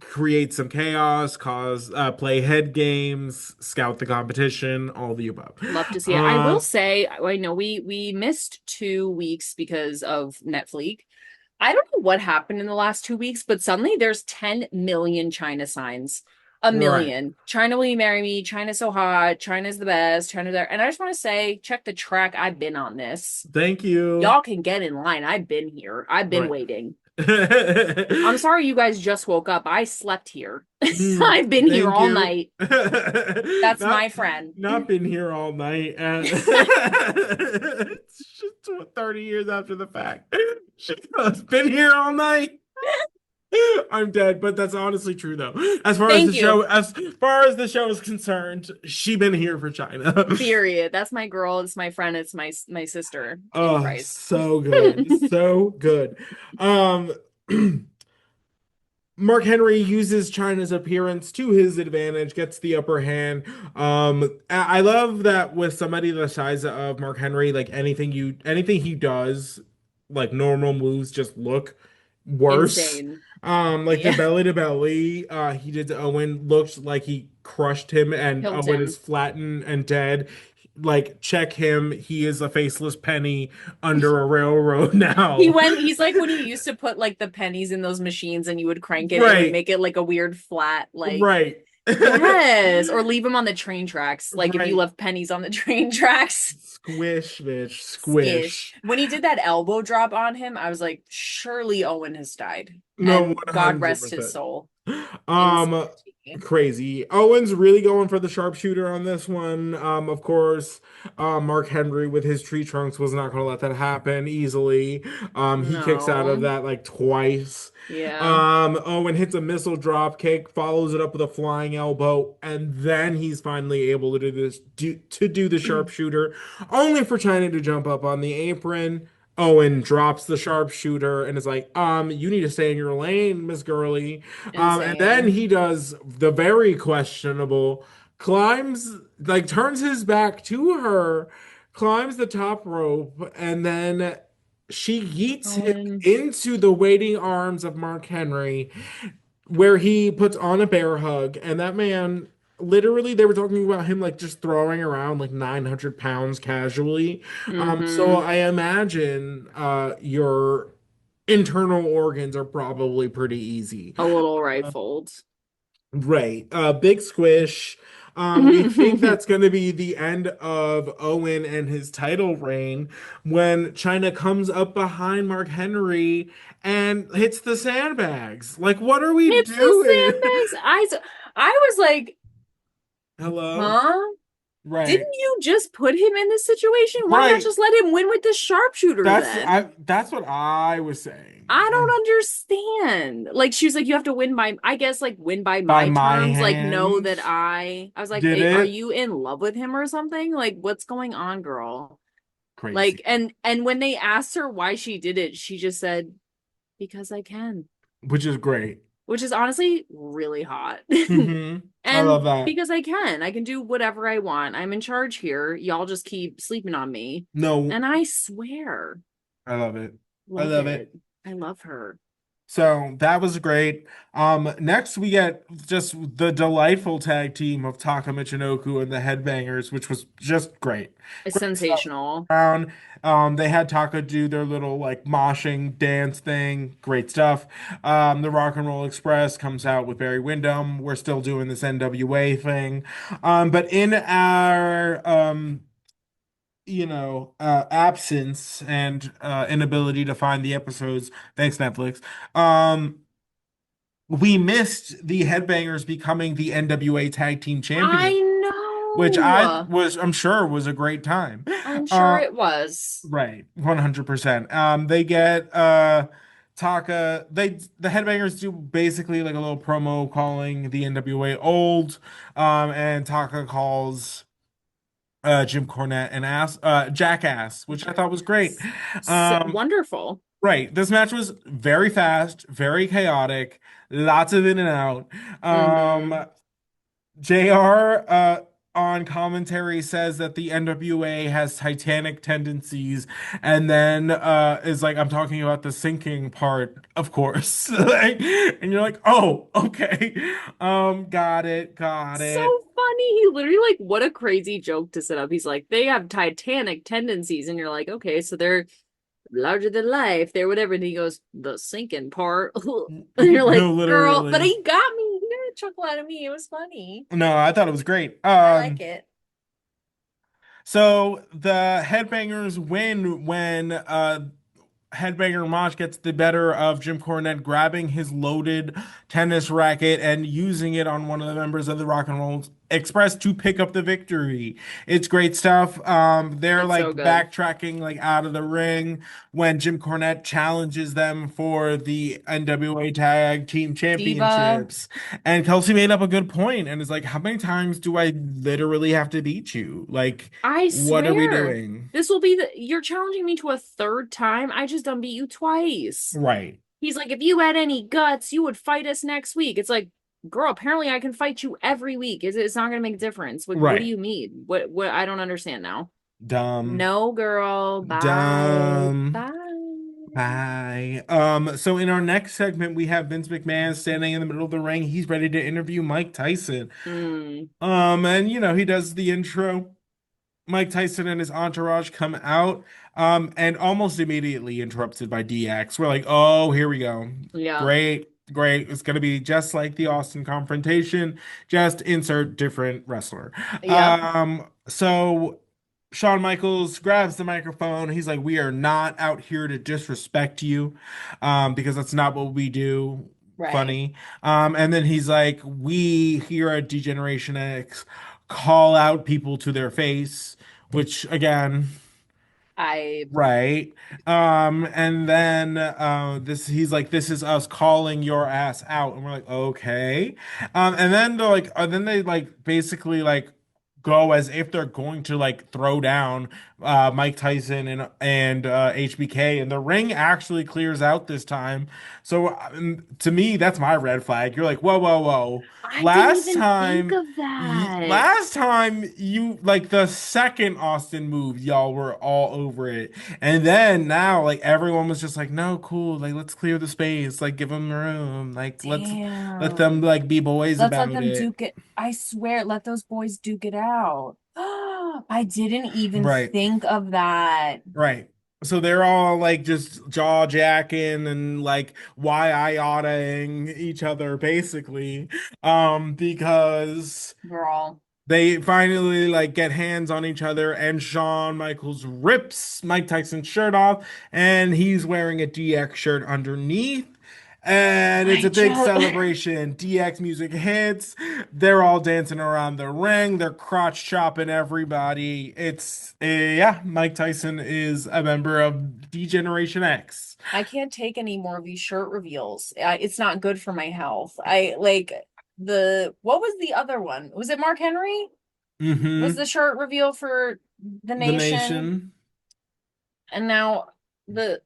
create some chaos, cause play head games, scout the competition, all the above. Love to see it. I will say, I know we missed 2 weeks because of Netflix. I don't know what happened in the last 2 weeks, but suddenly there's 10 million China signs. A Right. million. China, will you marry me? China's so hot. China's the best. China there. And I just want to say, check the track. I've been on this. Thank you. Y'all can get in line. I've been here. I've been Right. waiting. I'm sorry you guys just woke up. I slept here. I've been here Thank all you. night. That's not my friend. not been here all night. It's just 30 years after the fact. She has been here all night. I'm dead, but that's honestly true though. Thank you. As far as the show is concerned, she been here for China. Period. That's my girl. It's my friend. It's my sister in Oh, Christ. so good. So good. Um Mark Henry uses China's appearance to his advantage, gets the upper hand. I love that with somebody the size of Mark Henry, like anything he does like normal moves just look worse. Insane. Like the Yeah. belly to belly, he did to Owen looked like he crushed him, and Killed Owen is him. flattened and dead. Like, check him. He is a faceless penny under a railroad now. He's like when you used to put like the pennies in those machines and you would crank it, it would Right, make it like a weird flat, like, right. yes, or leave them on the train tracks. Like if you Right. left pennies on the train tracks. Squish, bitch, Skish. squish. When he did that elbow drop on him, I was like, surely Owen has died. No, And God rest his 100%. soul. Um, Insanity. Crazy. Owen's really going for the sharpshooter on this one. Of course, Mark Henry with his tree trunks was not going to let that happen easily. He kicks out of No. that like twice. Yeah. Owen hits a missile drop kick, follows it up with a flying elbow, and then he's finally able to do the sharpshooter, only for China to jump up on the apron. Owen drops the sharpshooter and is like, you need to stay in your lane, Miss Gurley. And then Insane. he does the very questionable, climbs, like turns his back to her, climbs the top rope, and then she yeets him Owen. into the waiting arms of Mark Henry, where he puts on a bear hug. And that man, literally, they were talking about him like just throwing around like 900 pounds casually. So Mm-hmm. I imagine your internal organs are probably pretty easy. A little rifled. Right. Big squish. We think that's going to be the end of Owen and his title reign when China comes up behind Mark Henry and hits the sandbags. Like, what are we It's the doing? sandbags. I was like, Hello? huh? Right. Didn't you just put him in this situation? Why not Right. just let him win with the sharpshooter then? That's what I was saying. I don't understand. Like she was like, you have to win by, I guess, like win by By my my terms. Like know that hands. I was like, Did Are it? you in love with him or something? Like what's going on, girl? Like Crazy. and when they asked her why she did it, she just said, because I can, Which is great. which is honestly really hot. I love And that. because I can do whatever I want. I'm in charge here. Y'all just keep sleeping on me. No, And I swear, I love it. I love love it. it. I love her. So that was great. Next we get just the delightful tag team of Taka Michinoku and the Headbangers, which was just great. It's Great stuff sensational. around. They had Taka do their little like moshing dance thing. Great stuff. The Rock and Roll Express comes out with Barry Windham. We're still doing this NWA thing. But in our absence and inability to find the episodes, thanks Netflix. We missed the Headbangers becoming the NWA Tag Team I Champion, which know. I'm sure was a great time. I'm sure Uh, it was. right, 100%. They get Taka. The Headbangers do basically like a little promo calling the NWA old, and Taka calls Jim Cornette an ass, jackass, which I thought was great. Um, Wonderful. right, this match was very fast, very chaotic, lots of in and out. Mm-hmm. JR on commentary says that the NWA has Titanic tendencies, and then is like, I'm talking about the sinking part, of course. Like, and you're like, oh, okay. Got So it. funny. He literally like what a crazy joke to set up. He's like, they have Titanic tendencies, and you're like, okay, so they're larger than life. They're whatever. And he goes, the sinking part. And you're like, No, girl, but literally. he got me. He got a chuckle out of me. It was funny. No, I thought it was great. I like it. So the Headbangers win when Headbanger Mosh gets the better of Jim Cornette, grabbing his loaded tennis racket and using it on one of the members of the Rock and Roll Express to pick up the victory. It's great stuff. They're It's so like good. backtracking like out of the ring when Jim Cornette challenges them for the NWA Tag Team Diva. Championships. And Kelsey made up a good point and is like, how many times do I literally have to beat you? Like, I what are we swear. doing? This will be you're challenging me to a third time. I just done beat you twice. Right. He's like, if you had any guts, you would fight us next week. It's like, girl, apparently I can fight you every week. It's not gonna make a difference. What do Right. you mean? What I don't understand now. Dumb. No, girl. Bye. Dumb. Bye. Hi. So in our next segment, we have Vince McMahon standing in the middle of the ring. He's ready to interview Mike Tyson. Mm, And he does the intro. Mike Tyson and his entourage come out, and almost immediately interrupted by DX. We're like, oh, here we go. yeah. Great, great. It's gonna be just like the Austin confrontation, just insert different wrestler. Yep. So Shawn Michaels grabs the microphone. He's like, we are not out here to disrespect you, because that's not what we do. Right. Funny. And then he's like, we here at Degeneration X call out people to their face, which again, I right. And then this he's like, this is us calling your ass out. And we're like, okay. And then they like basically like go as if they're going to like throw down Mike Tyson and HBK, and the ring actually clears out this time. So to me, that's my red flag. You're like, whoa, whoa, whoa. I didn't Last even think time of that. Last time you like the second Austin move, y'all were all over it. And then now like everyone was just like, no, cool, like let's clear the space, like give them room, like let them Damn. like be boys Let's let about them it. duke it. I swear, let those boys duke it out. I didn't even Right. think of that. Right. So they're all like just jaw jacking and like why I oughtaing each other basically. Because Girl. they finally like get hands on each other, and Shawn Michaels rips Mike Tyson's shirt off, and he's wearing a DX shirt underneath. And it's I a big just celebration. DX music hits. They're all dancing around the ring. They're crotch chopping everybody. Yeah, Mike Tyson is a member of Degeneration X. I can't take any more of these shirt reveals. It's not good for my health. I like the what was the other one? Was it Mark Henry? Was Mm-hmm. the shirt reveal for the The Nation? Nation. And now the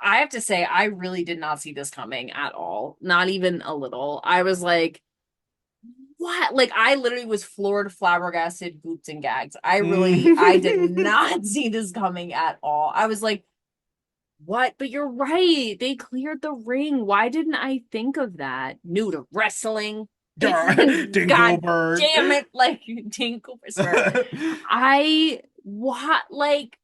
I have to say I really did not see this coming at all. Not even a little. I was like, what? Like I literally was floored, flabbergasted, gooped and gagged. I did not see this coming at all. I was like, what? But you're right. They cleared the ring. Why didn't I think of that? New to wrestling. God Dingleberg. damn it. Like Dinklespur. What like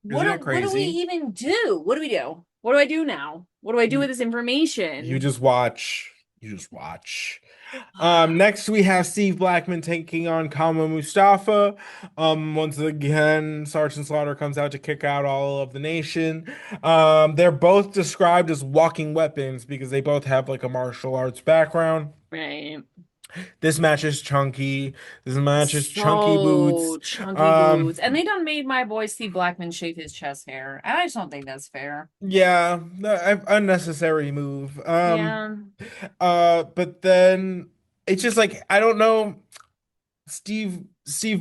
Isn't that what do we crazy? even do? What do we do? What do I do now? What do I do You with this you information? just watch. You just watch. Next we have Steve Blackman taking on Kama Mustafa. Once again, Sergeant Slaughter comes out to kick out all of the nation. They're both described as walking weapons because they both have like a martial arts background. Right. This match is chunky. This match is chunky boots. So chunky Um, boots. And they done made my boy Steve Blackman shave his chest hair. And I just don't think that's fair. yeah, unnecessary move. Yeah. But then it's just like I don't know. Steve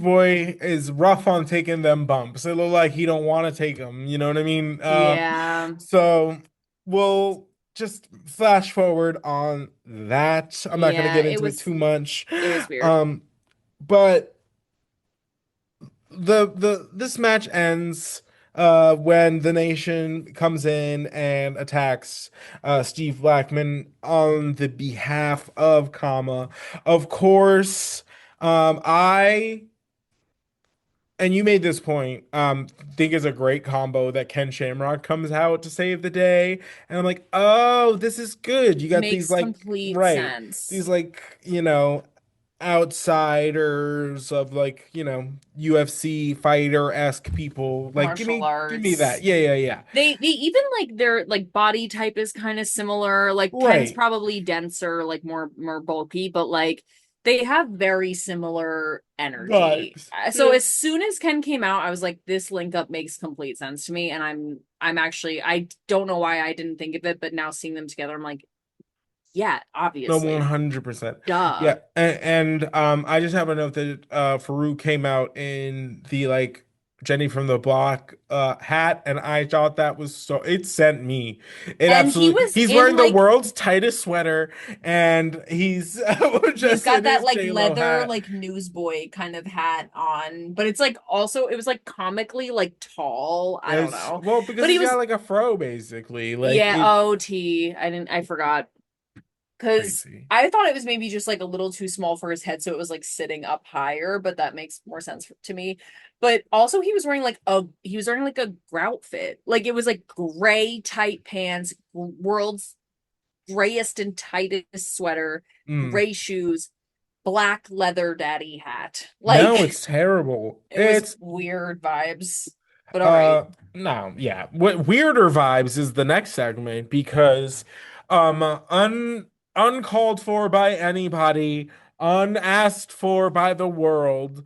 Boy is rough on taking them bumps. It look like he don't want to take them. You know what I mean? Yeah. So we'll just flash forward on that. I'm not gonna Yeah. get into it too much. It was weird. Um, but the this match ends when the Nation comes in and attacks Steve Blackman on the behalf of Kama. Of course, I and you made this point, think is a great combo that Ken Shamrock comes out to save the day. And I'm like, oh, this is good. You got these Makes like, complete right, sense. these like, outsiders of like, UFC fighter-esque people. Like, Martial give me that. arts. Yeah, yeah, yeah. They even like their like body type is kind of similar. Like Ken's Right. probably denser, like more bulky, but like they have very similar energy. Vibes. So Yeah. as soon as Ken came out, I was like, this link up makes complete sense to me. And I'm actually I don't know why I didn't think of it, but now seeing them together, I'm like, yeah, No, obviously. 100%. Duh. Yeah, and I just have a note that Farouk came out in the like Jenny from the Block hat, and I thought that was so it sent me. It And he absolutely was he's in wearing the like world's tightest sweater and he's he's just got in that his like J-Lo leather hat. like newsboy kind of hat on, but it's like also it was like comically like tall. I don't As know. well, because But he he's got was like a fro basically. Like yeah, it OT. I forgot. Because crazy. I thought it was maybe just like a little too small for his head, so it was like sitting up higher, but that makes more sense to me. But also he was wearing like a grout fit. Like it was like gray tight pants, world's grayest and tightest sweater, Mm. gray shoes, black leather daddy hat. No, Like it's terrible. it was It's weird vibes. But all right. Uh, no, yeah. What weirder vibes is the next segment because uncalled for by anybody, unasked for by the world,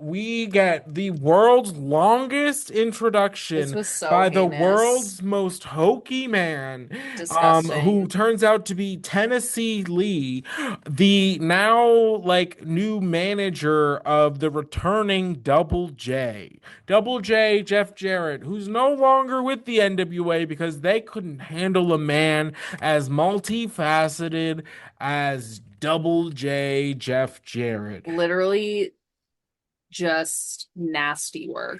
we get the world's longest This introduction was so by the heinous. world's most hokey man, who Disgusting. turns out to be Tennessee Lee, the now like new manager of the returning Double J. Double J, Jeff Jarrett, who's no longer with the NWA because they couldn't handle a man as multifaceted as Double J, Jeff Jarrett. Literally just nasty work.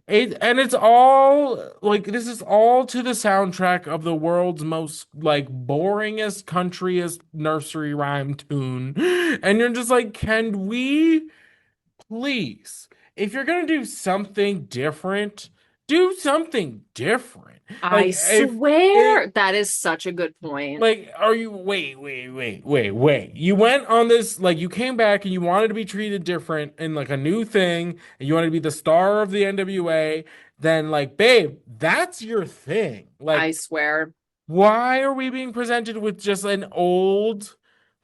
It's all like this is all to the soundtrack of the world's most like boringest, countryest nursery rhyme tune. And you're just like, can we please, if you're gonna do something different. I Like if swear that is such a good point. like are you wait. You went on this like you came back and you wanted to be treated different and like a new thing and you wanted to be the star of the NWA, then like babe, that's your thing. I Like swear. why are we being presented with just an old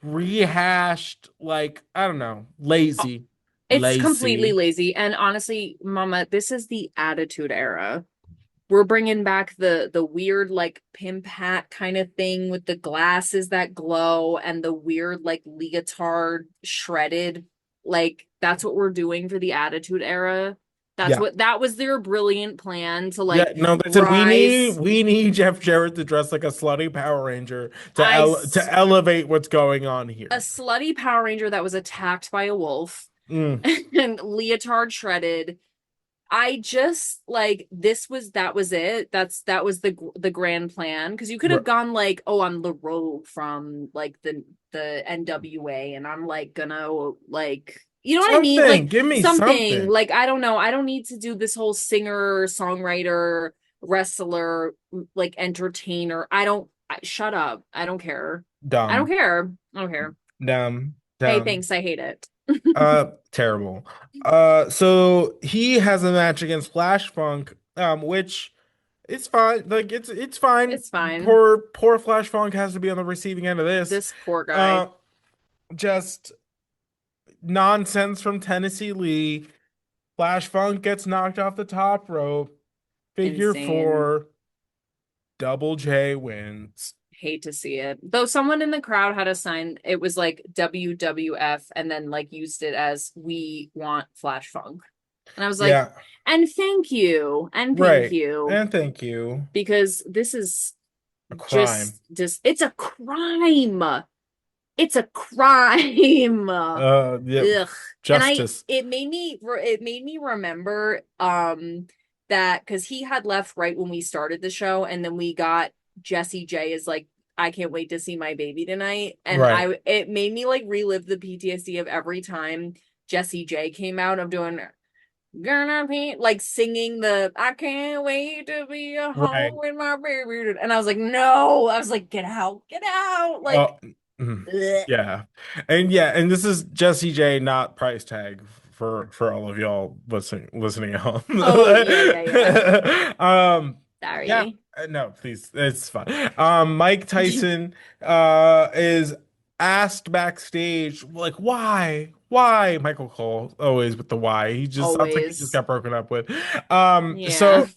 rehashed like I don't know, Oh, lazy. it's completely Lazy. lazy. And honestly, Mama, this is the Attitude Era. We're bringing back the weird like pimp hat kind of thing with the glasses that glow and the weird like leotard shredded. Like that's what we're doing for the Attitude Era. That's Yeah. what that was their brilliant plan to Yeah, like no, they said rise. we need Jeff Jarrett to dress like a slutty Power Ranger I to elevate what's going on a here. slutty Power Ranger that was attacked by a wolf Mm, and leotard shredded. I just like that was it. That was the grand plan because you could have r- gone like, oh, I'm the Rogue from like the NWA and I'm like gonna like you know what I mean? something. Like Give me something something. like I don't know. I don't need to do this whole singer, songwriter, wrestler, like entertainer. Shut up. I don't care. I don't Dumb. care. I don't care. Dumb. Hey, Dumb. thanks. I hate it. Terrible. So he has a match against Flash Funk, which it's fine. Like it's fine. It's fine. Poor Flash Funk has to be on the receiving end of this. This poor guy. Uh, just nonsense from Tennessee Lee. Flash Funk gets knocked off the top rope. Figure Insane. four. Double J wins. Hate to see it. Though someone in the crowd had a sign, it was like WWF and then like used it as we want Flash Funk. And I was like, Yeah, and thank you. And thank right. you. And thank you. Because this is A crime. just it's a crime. It's a crime. Yep. Ugh. And Justice. it made me remember that because he had left right when we started the show, and then we got Jesse J is like, I can't wait to see my baby tonight. And Right. it made me like relive the PTSD of every time Jesse J came out of doing gonna be like singing the I can't wait to be a home Right. with my baby. And I was like, no, I was like, get out, get out. Like, Oh, mhm. ugh. Yeah. And this is Jesse J, not price tag for all of y'all listening at home. Oh yeah, yeah, yeah. Um, yeah. Sorry. No, please. It's fine. Mike Tyson is asked backstage like Why? Michael Cole, always with the why. He just sounds like he just Always. got broken up with. Yeah. So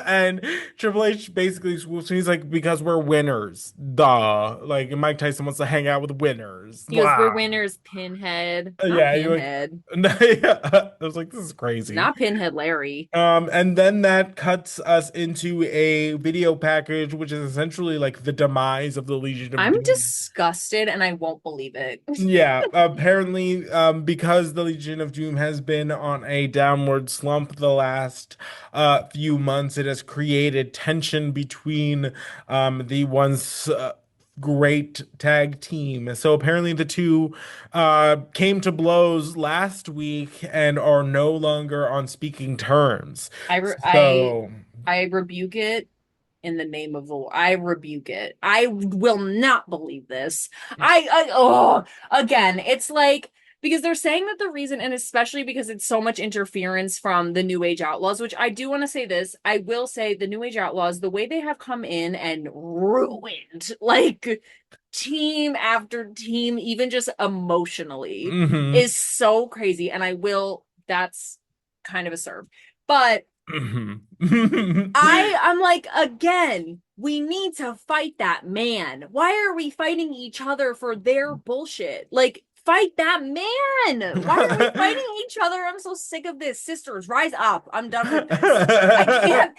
and Triple H basically swoops and he's like, because we're winners. Duh. Like Mike Tyson wants to hang out with winners. He goes, we're Blah. winners, Pinhead. Not Yeah, you're like, Pinhead. yeah. I was like, this is crazy. Not Pinhead Larry. And then that cuts us into a video package, which is essentially like the demise of the Legion of I'm Doom. disgusted and I won't believe it. Yeah, apparently, because the Legion of Doom has been on a downward slump the last few months, it has created tension between the once great tag team. So apparently, the two came to blows last week and are no longer on speaking terms. I re- I So. I rebuke it in the name of the Lord. I rebuke it. I will not believe this. Oh, again, it's like because they're saying that the reason, and especially because it's so much interference from the New Age Outlaws, which I do want to say this. I will say the New Age Outlaws, the way they have come in and ruined like team after team, even just emotionally, Mhm. is so crazy. And that's kind of a serve. But Mhm. I'm like, again, we need to fight that man. Why are we fighting each other for their bullshit? Like, fight that man. Why are we fighting each other? I'm so sick of this. Sisters, rise up. I'm done with this.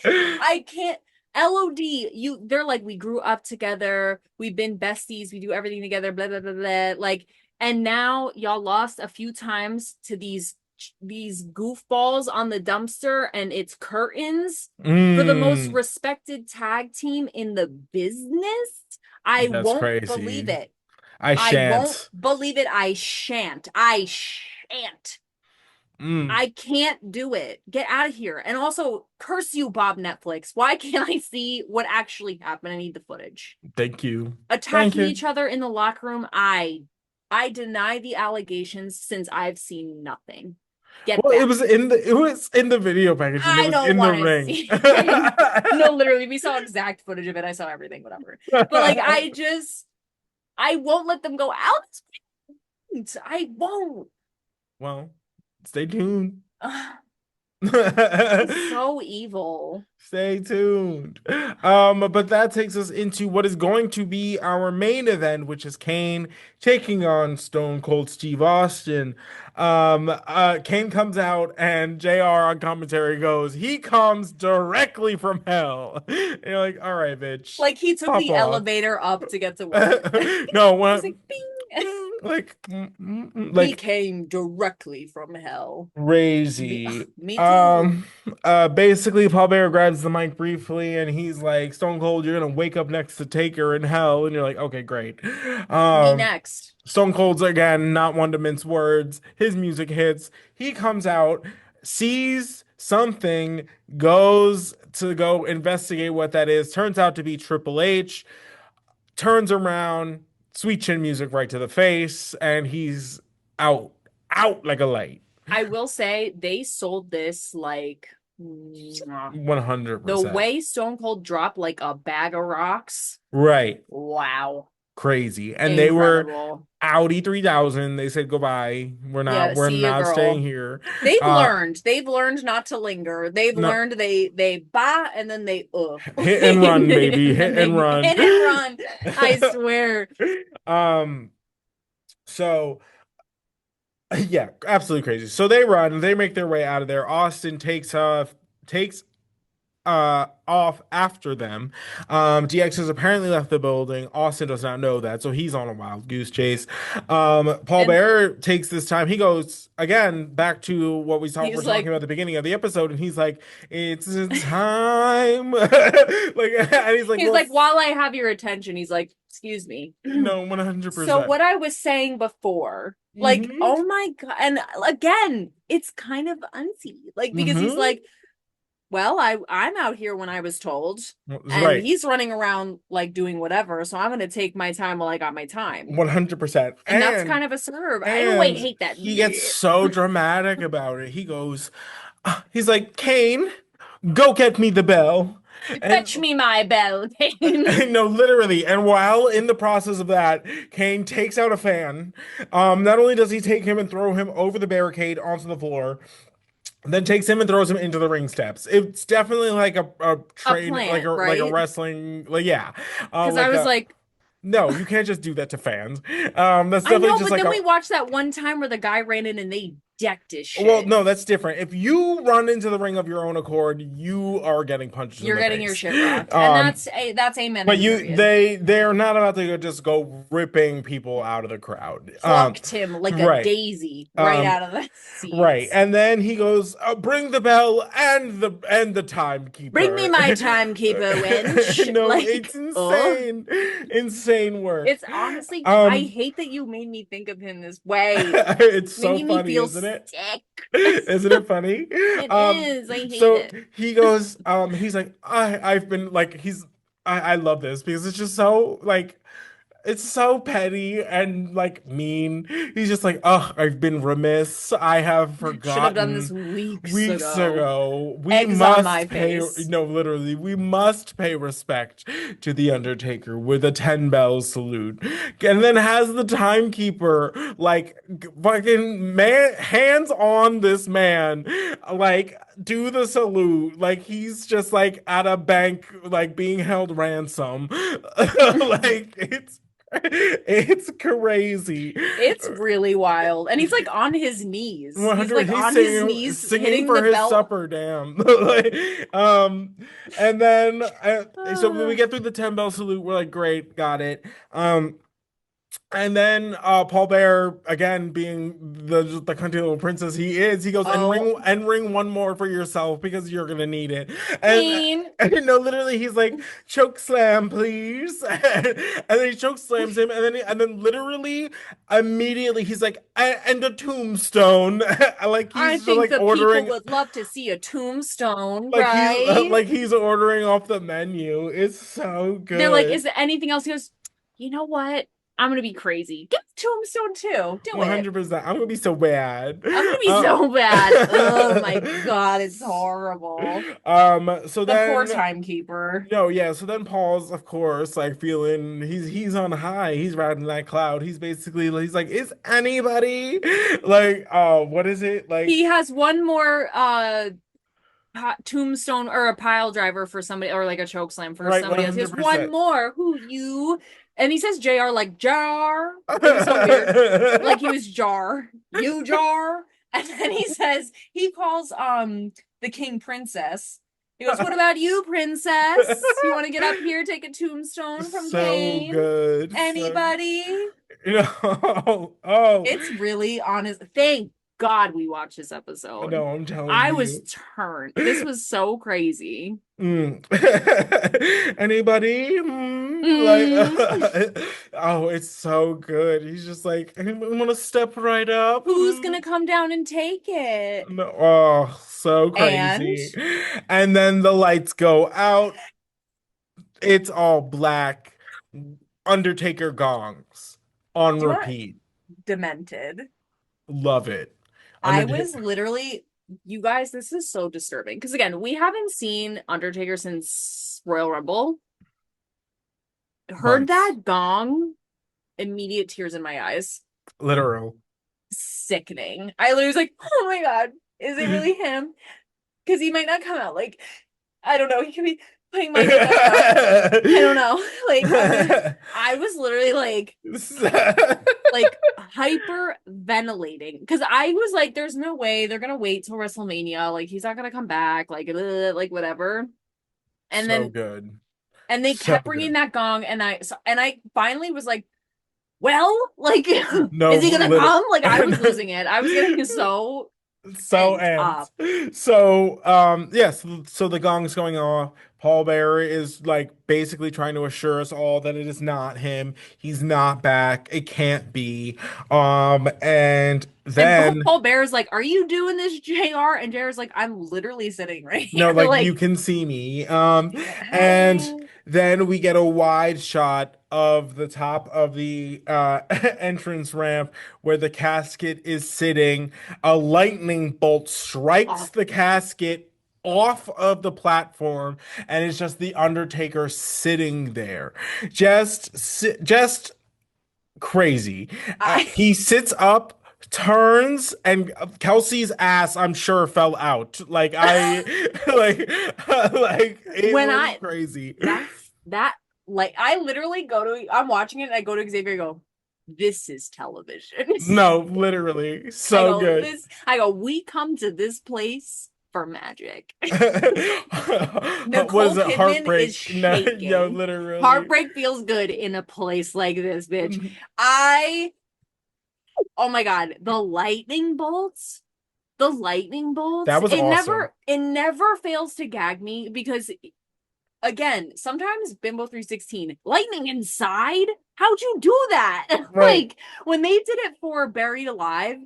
I can't. LOD, they're like, we grew up together, we've been besties, we do everything together, blah blah blah blah. Like, and now y'all lost a few times to these goofballs on the dumpster, and it's curtains for the most Mm, respected tag team in the business. I that's won't believe crazy. it. I I won't shan't. believe it. I shan't. I shan't. Mm, I can't do it. Get out of here. And also, curse you, Bob Netflix. Why can't I see what actually happened? I need the footage. thank you. Thank Attacking you. each other in the locker room. I deny the allegations since I've seen nothing. Get Well, it back. was in the video package and it I was don't in the want to ring. see it. No, literally, we saw exact footage of it. I saw everything, whatever. But like, I won't let them go out. I won't. Well, stay tuned. Ugh, so evil. Stay tuned. But that takes us into what is going to be our main event, which is Kane taking on Stone Cold Steve Austin. Kane comes out and JR on commentary goes, he comes directly from hell. And you're like, all right, bitch, Like he took pop the off. elevator up to get to work. No, He's what? like, bing. Like, He like came directly from hell. crazy. Me too. Um, basically, Paul Bearer grabs the mic briefly and he's like, Stone Cold, you're gonna wake up next to Taker in hell. And you're like, okay, great. Me Um, next. Stone Cold's again, not one to mince words. His music hits. He comes out, sees something, goes to go investigate what that is. Turns out to be Triple H, turns around, sweet chin music right to the face, and he's out, out like a light. I will say they sold this like mwah. The 100%. way Stone Cold dropped like a bag of rocks. Right. Wow. Crazy. And they were Incredible. Audi 3000. They said goodbye. Yeah, We're see you, not staying girl. here. They've Uh learned. They've learned not to linger. They've no learned they bah and then they hit and run, baby. and then Hit and they run. hit and run. I swear. um so yeah, absolutely crazy. So they run, they make their way out of there. Austin takes off after them. DX has apparently left the building. Austin does not know that, so he's on a wild goose chase. Paul And Bearer takes this time. He goes again back to what were he's talking like about at the beginning of the episode, and he's like, "It's time." Like, and he's like, he's "Well, like, while I have your attention, he's like, excuse me. no, So 100%." what I was saying before, like, Mm-hmm. oh my God. And again, it's kind of unsy. Like, because he's Mm-hmm. like, well, I'm out here when I was told, and Right. he's running around like doing whatever, so I'm gonna take my time while I got my time. 100%. And that's kind of a serve. I don't wait, And hate that. he gets so dramatic about it. He's like, Kane, go get me the bell. And Fetch me my bell, Kane. no, literally. And while in the process of that, Kane takes out a fan. Not only does he take him and throw him over the barricade onto the floor, then takes him and throws him into the ring steps. It's definitely like a A train, plant, like a right? wrestling, like yeah, Because I like was a like, no, you can't just do that to fans. That's I definitely know, just but like then a we watched that one time where the guy ran in and they decked his well, shit. no, that's different. If you run into the ring of your own accord, you are getting punched in You're the getting your face. shit rocked. And Um, that's amen but and you period. they're not about to just go ripping people out of the crowd. Plucked him like a Right. daisy right Um, out of the right. seats. And then he goes, "Bring the bell and the Bring me timekeeper." my timekeeper, wench. No, Like, it's oh. insane. Insane work. It's honestly, I Um, hate that you made me think of him this way. it's so Making me funny, feel isn't it? sick. Isn't it funny? It Um, is. I hate so it. he goes, he's like, I've been like, I love this because it's just so like, it's so petty and like mean. He's just like, oh, I've been remiss. I have Should have done this forgotten weeks weeks ago. ago. We Eggs on my must pay, face. no, literally, we must pay respect to the Undertaker with a 10 bell salute. And then has the timekeeper like fucking man hands on this man, like do the salute like he's just like at a bank like being held ransom. Like it's crazy. It's really wild. And he's like on his knees. He's 100 like he's on his singing knees singing hitting for the his belt. supper, damn. Like, and then so when we Ah. get through the 10 bell salute, we're like, great, got it. And then Paul Bear, again being the country little princess he is, he goes Oh, and ring one more for yourself because you're gonna need it. And Kane. and no, literally he's like choke slam, please. And then he choke slams him, and then literally immediately he's like and a tombstone, like I he's think like the people ordering, would love to see a tombstone, right? like he's ordering off the menu. It's so They're like, good. is there anything else? He goes, you know what? I'm gonna be crazy. Get the tombstone too. Do it. 100%. I'm gonna be so bad. I'm gonna be Uh, so bad. Oh my God, it's horrible. so The poor then timekeeper. no, yeah, so then Paul's of course like feeling he's on high, he's riding that cloud. He's like, is anybody like what is it? He Like has one more tombstone or a pile driver for somebody or like a choke slam for right, somebody else. He has one 100%. more. Who you? And he says JR like jar. It was so weird. Like he was jar. You jar. And then he says he calls the king princess. He goes, "What about you, princess? You want to get up here, take a tombstone from So Kane? good. So Anybody?" you know, oh, It's really honest. Thank God we watched this episode. no, I'm telling I was you. turned. This was so crazy. Mm. Anybody? Mm, Oh, it's so good. He's just like, anyone want to step right up? who's gonna come down and take it? No, oh, so And crazy. And then the lights go out. It's all black. Undertaker gongs on do you want repeat. demented? Love it. I was Undertaker. literally, you guys, this is so disturbing. Because again, we haven't seen Undertaker since Royal Rumble. Heard Months. that gong, immediate tears in my eyes. Literal. Sickening. I literally was like, oh my God, is it really him? Because he might not come out. Like, I don't know. He could be putting my name. I don't know. Like, I was literally like hyper ventilating because I was like, there's no way they're gonna wait till WrestleMania. Like, he's not gonna come back. Like whatever. And So then good. they So kept bringing good. that gong, and I finally was like, well, like, No, is he gonna come? Like, I was lit- losing it. I was getting so so pent amped. up. So yes, so the gong's going off. Paul Bearer is like basically trying to assure us all that it is not him. He's not back. It can't be. And And then Paul Bear's like, "Are you doing this, JR?" And JR's like, "I'm literally sitting right no, here." like you Like, can see me. And hi. then we get a wide shot of the top of the entrance ramp where the casket is sitting. A lightning bolt strikes Oh, the casket off of the platform, and it's just the Undertaker sitting there, just crazy. I He sits up, turns, and Kelsey's ass, I'm sure, fell out. Like I, like, like it when was I crazy. that like I literally go to I'm watching it and I go to Xavier and go, this is television. No, literally, I so go, good. this I go, we come to this place for magic. What is Nicole it? Kidman is Heartbreak? No, yo, shaking. literally. Heartbreak feels good in a place like this, bitch. I oh my god, the lightning bolts, That was awesome. it never fails to gag me because again, sometimes Bimbo 316, lightning inside? How'd you do that? Right, Like when they did it for Buried Alive,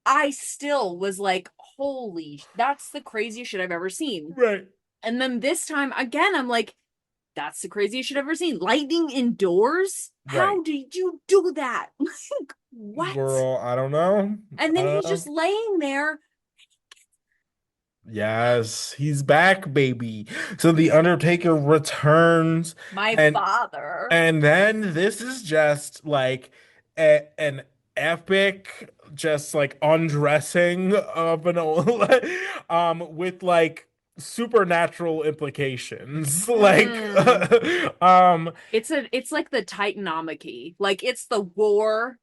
I still was like, holy, that's the craziest shit I've ever seen. right, And then this time again, I'm like, that's the craziest shit I've ever seen. Lightning indoors? right. How did you do that? Like, what? Girl, I don't know. And I then don't he's know. just laying there. Yes, he's back, baby. So the Undertaker returns, My and father. and then this is just like an epic, just like undressing of an old, with like supernatural implications. Like, Mm. um, It's like the Titanomachy. Like it's the war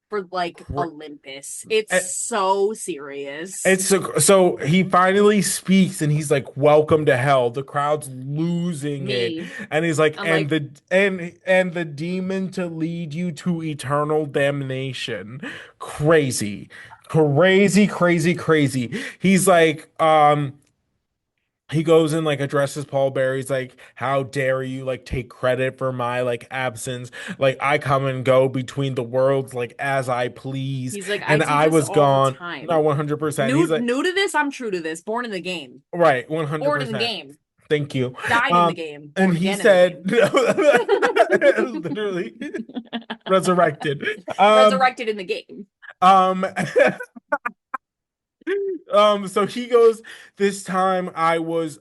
for like cr- Olympus. It's so serious. It's so he finally speaks and he's like, "Welcome to hell." The crowd's losing it, Me. and he's like, I'm "And like, the demon to lead you to eternal damnation." Crazy, crazy, crazy, crazy. He's like, he goes and like addresses Paul Beary's like, how dare you like take credit for my like absence? Like I come and go between the worlds like as I please, he's like, I and do I this was all the gone. No, time. 100%. He's New like, new to this, I'm true to this. Born in the game. right, Born in the 100%. game. Thank you. Died in the Um, game. and Born he again in the said, game. literally resurrected. Resurrected in the game. Um, so he goes, this time I was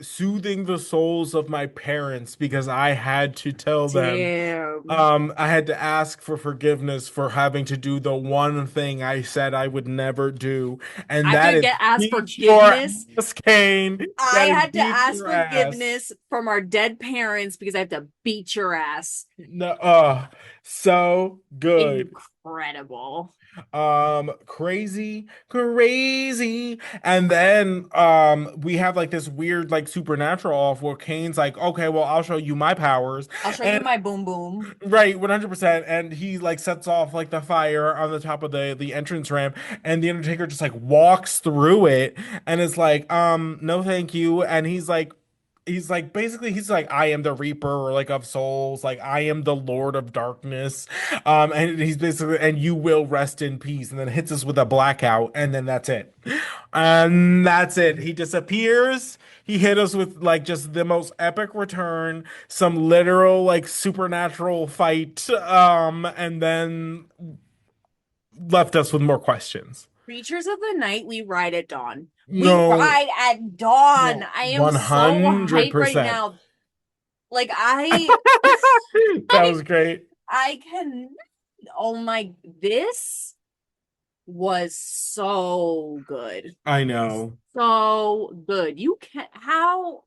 soothing the souls of my parents because I had to tell them. Damn. I had to ask for forgiveness for having to do the one thing I said I would never do, and I have that to is get asked beat your forgiveness. ass, Kane. I That is had to beat ask your ass. forgiveness from our dead parents because I have to beat your ass. No, so good. Incredible. Crazy, crazy. And then we have like this weird like supernatural off where Kane's like, okay, well, I'll show you my powers. I'll show you And my boom boom. right, 100%. And he like sets off like the fire on the top of the entrance ramp, and the Undertaker just like walks through it and is like, no thank you. And he's like basically he's like, I am the Reaper or like of souls, like I am the Lord of Darkness. And he's basically, and you will rest in peace, and then hits us with a blackout, and then that's it. And that's it. He disappears. He hit us with like just the most epic return, some literal like supernatural fight, and then left us with more questions. Creatures of the night, we ride at dawn. We No, ride at dawn. no, I am so hyped right 100%. now. Like I That I was great. I can oh my this was so good. I know. So good. You can how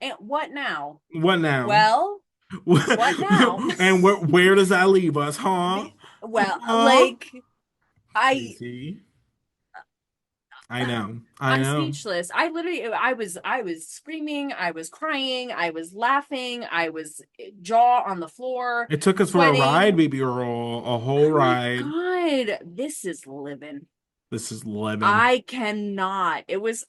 and what now? What now? Well, what now? And where does that leave us, huh? Well, Huh? like I Crazy. I know. I I'm know. speechless. I was screaming, I was crying, I was laughing, I was jaw on the floor, It took us for a ride, sweating. baby girl, a whole Oh my ride. God, this is living. This is living. I cannot. It was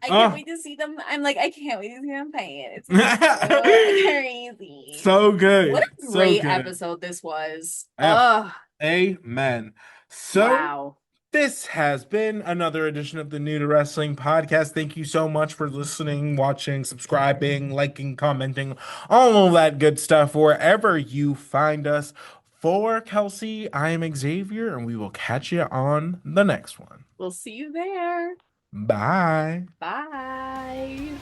I can't Oh. wait to see them. I'm like, I can't wait to see them playing. It's gonna be so crazy. So What good. a So great good. episode this was. Yeah. Ugh. Amen. So Wow. this has been another edition of the New to Wrestling podcast. Thank you so much for listening, watching, subscribing, liking, commenting, all of that good stuff wherever you find us. For Kelsey, I am Xavier, and we will catch you on the next one. We'll see you there. Bye. Bye.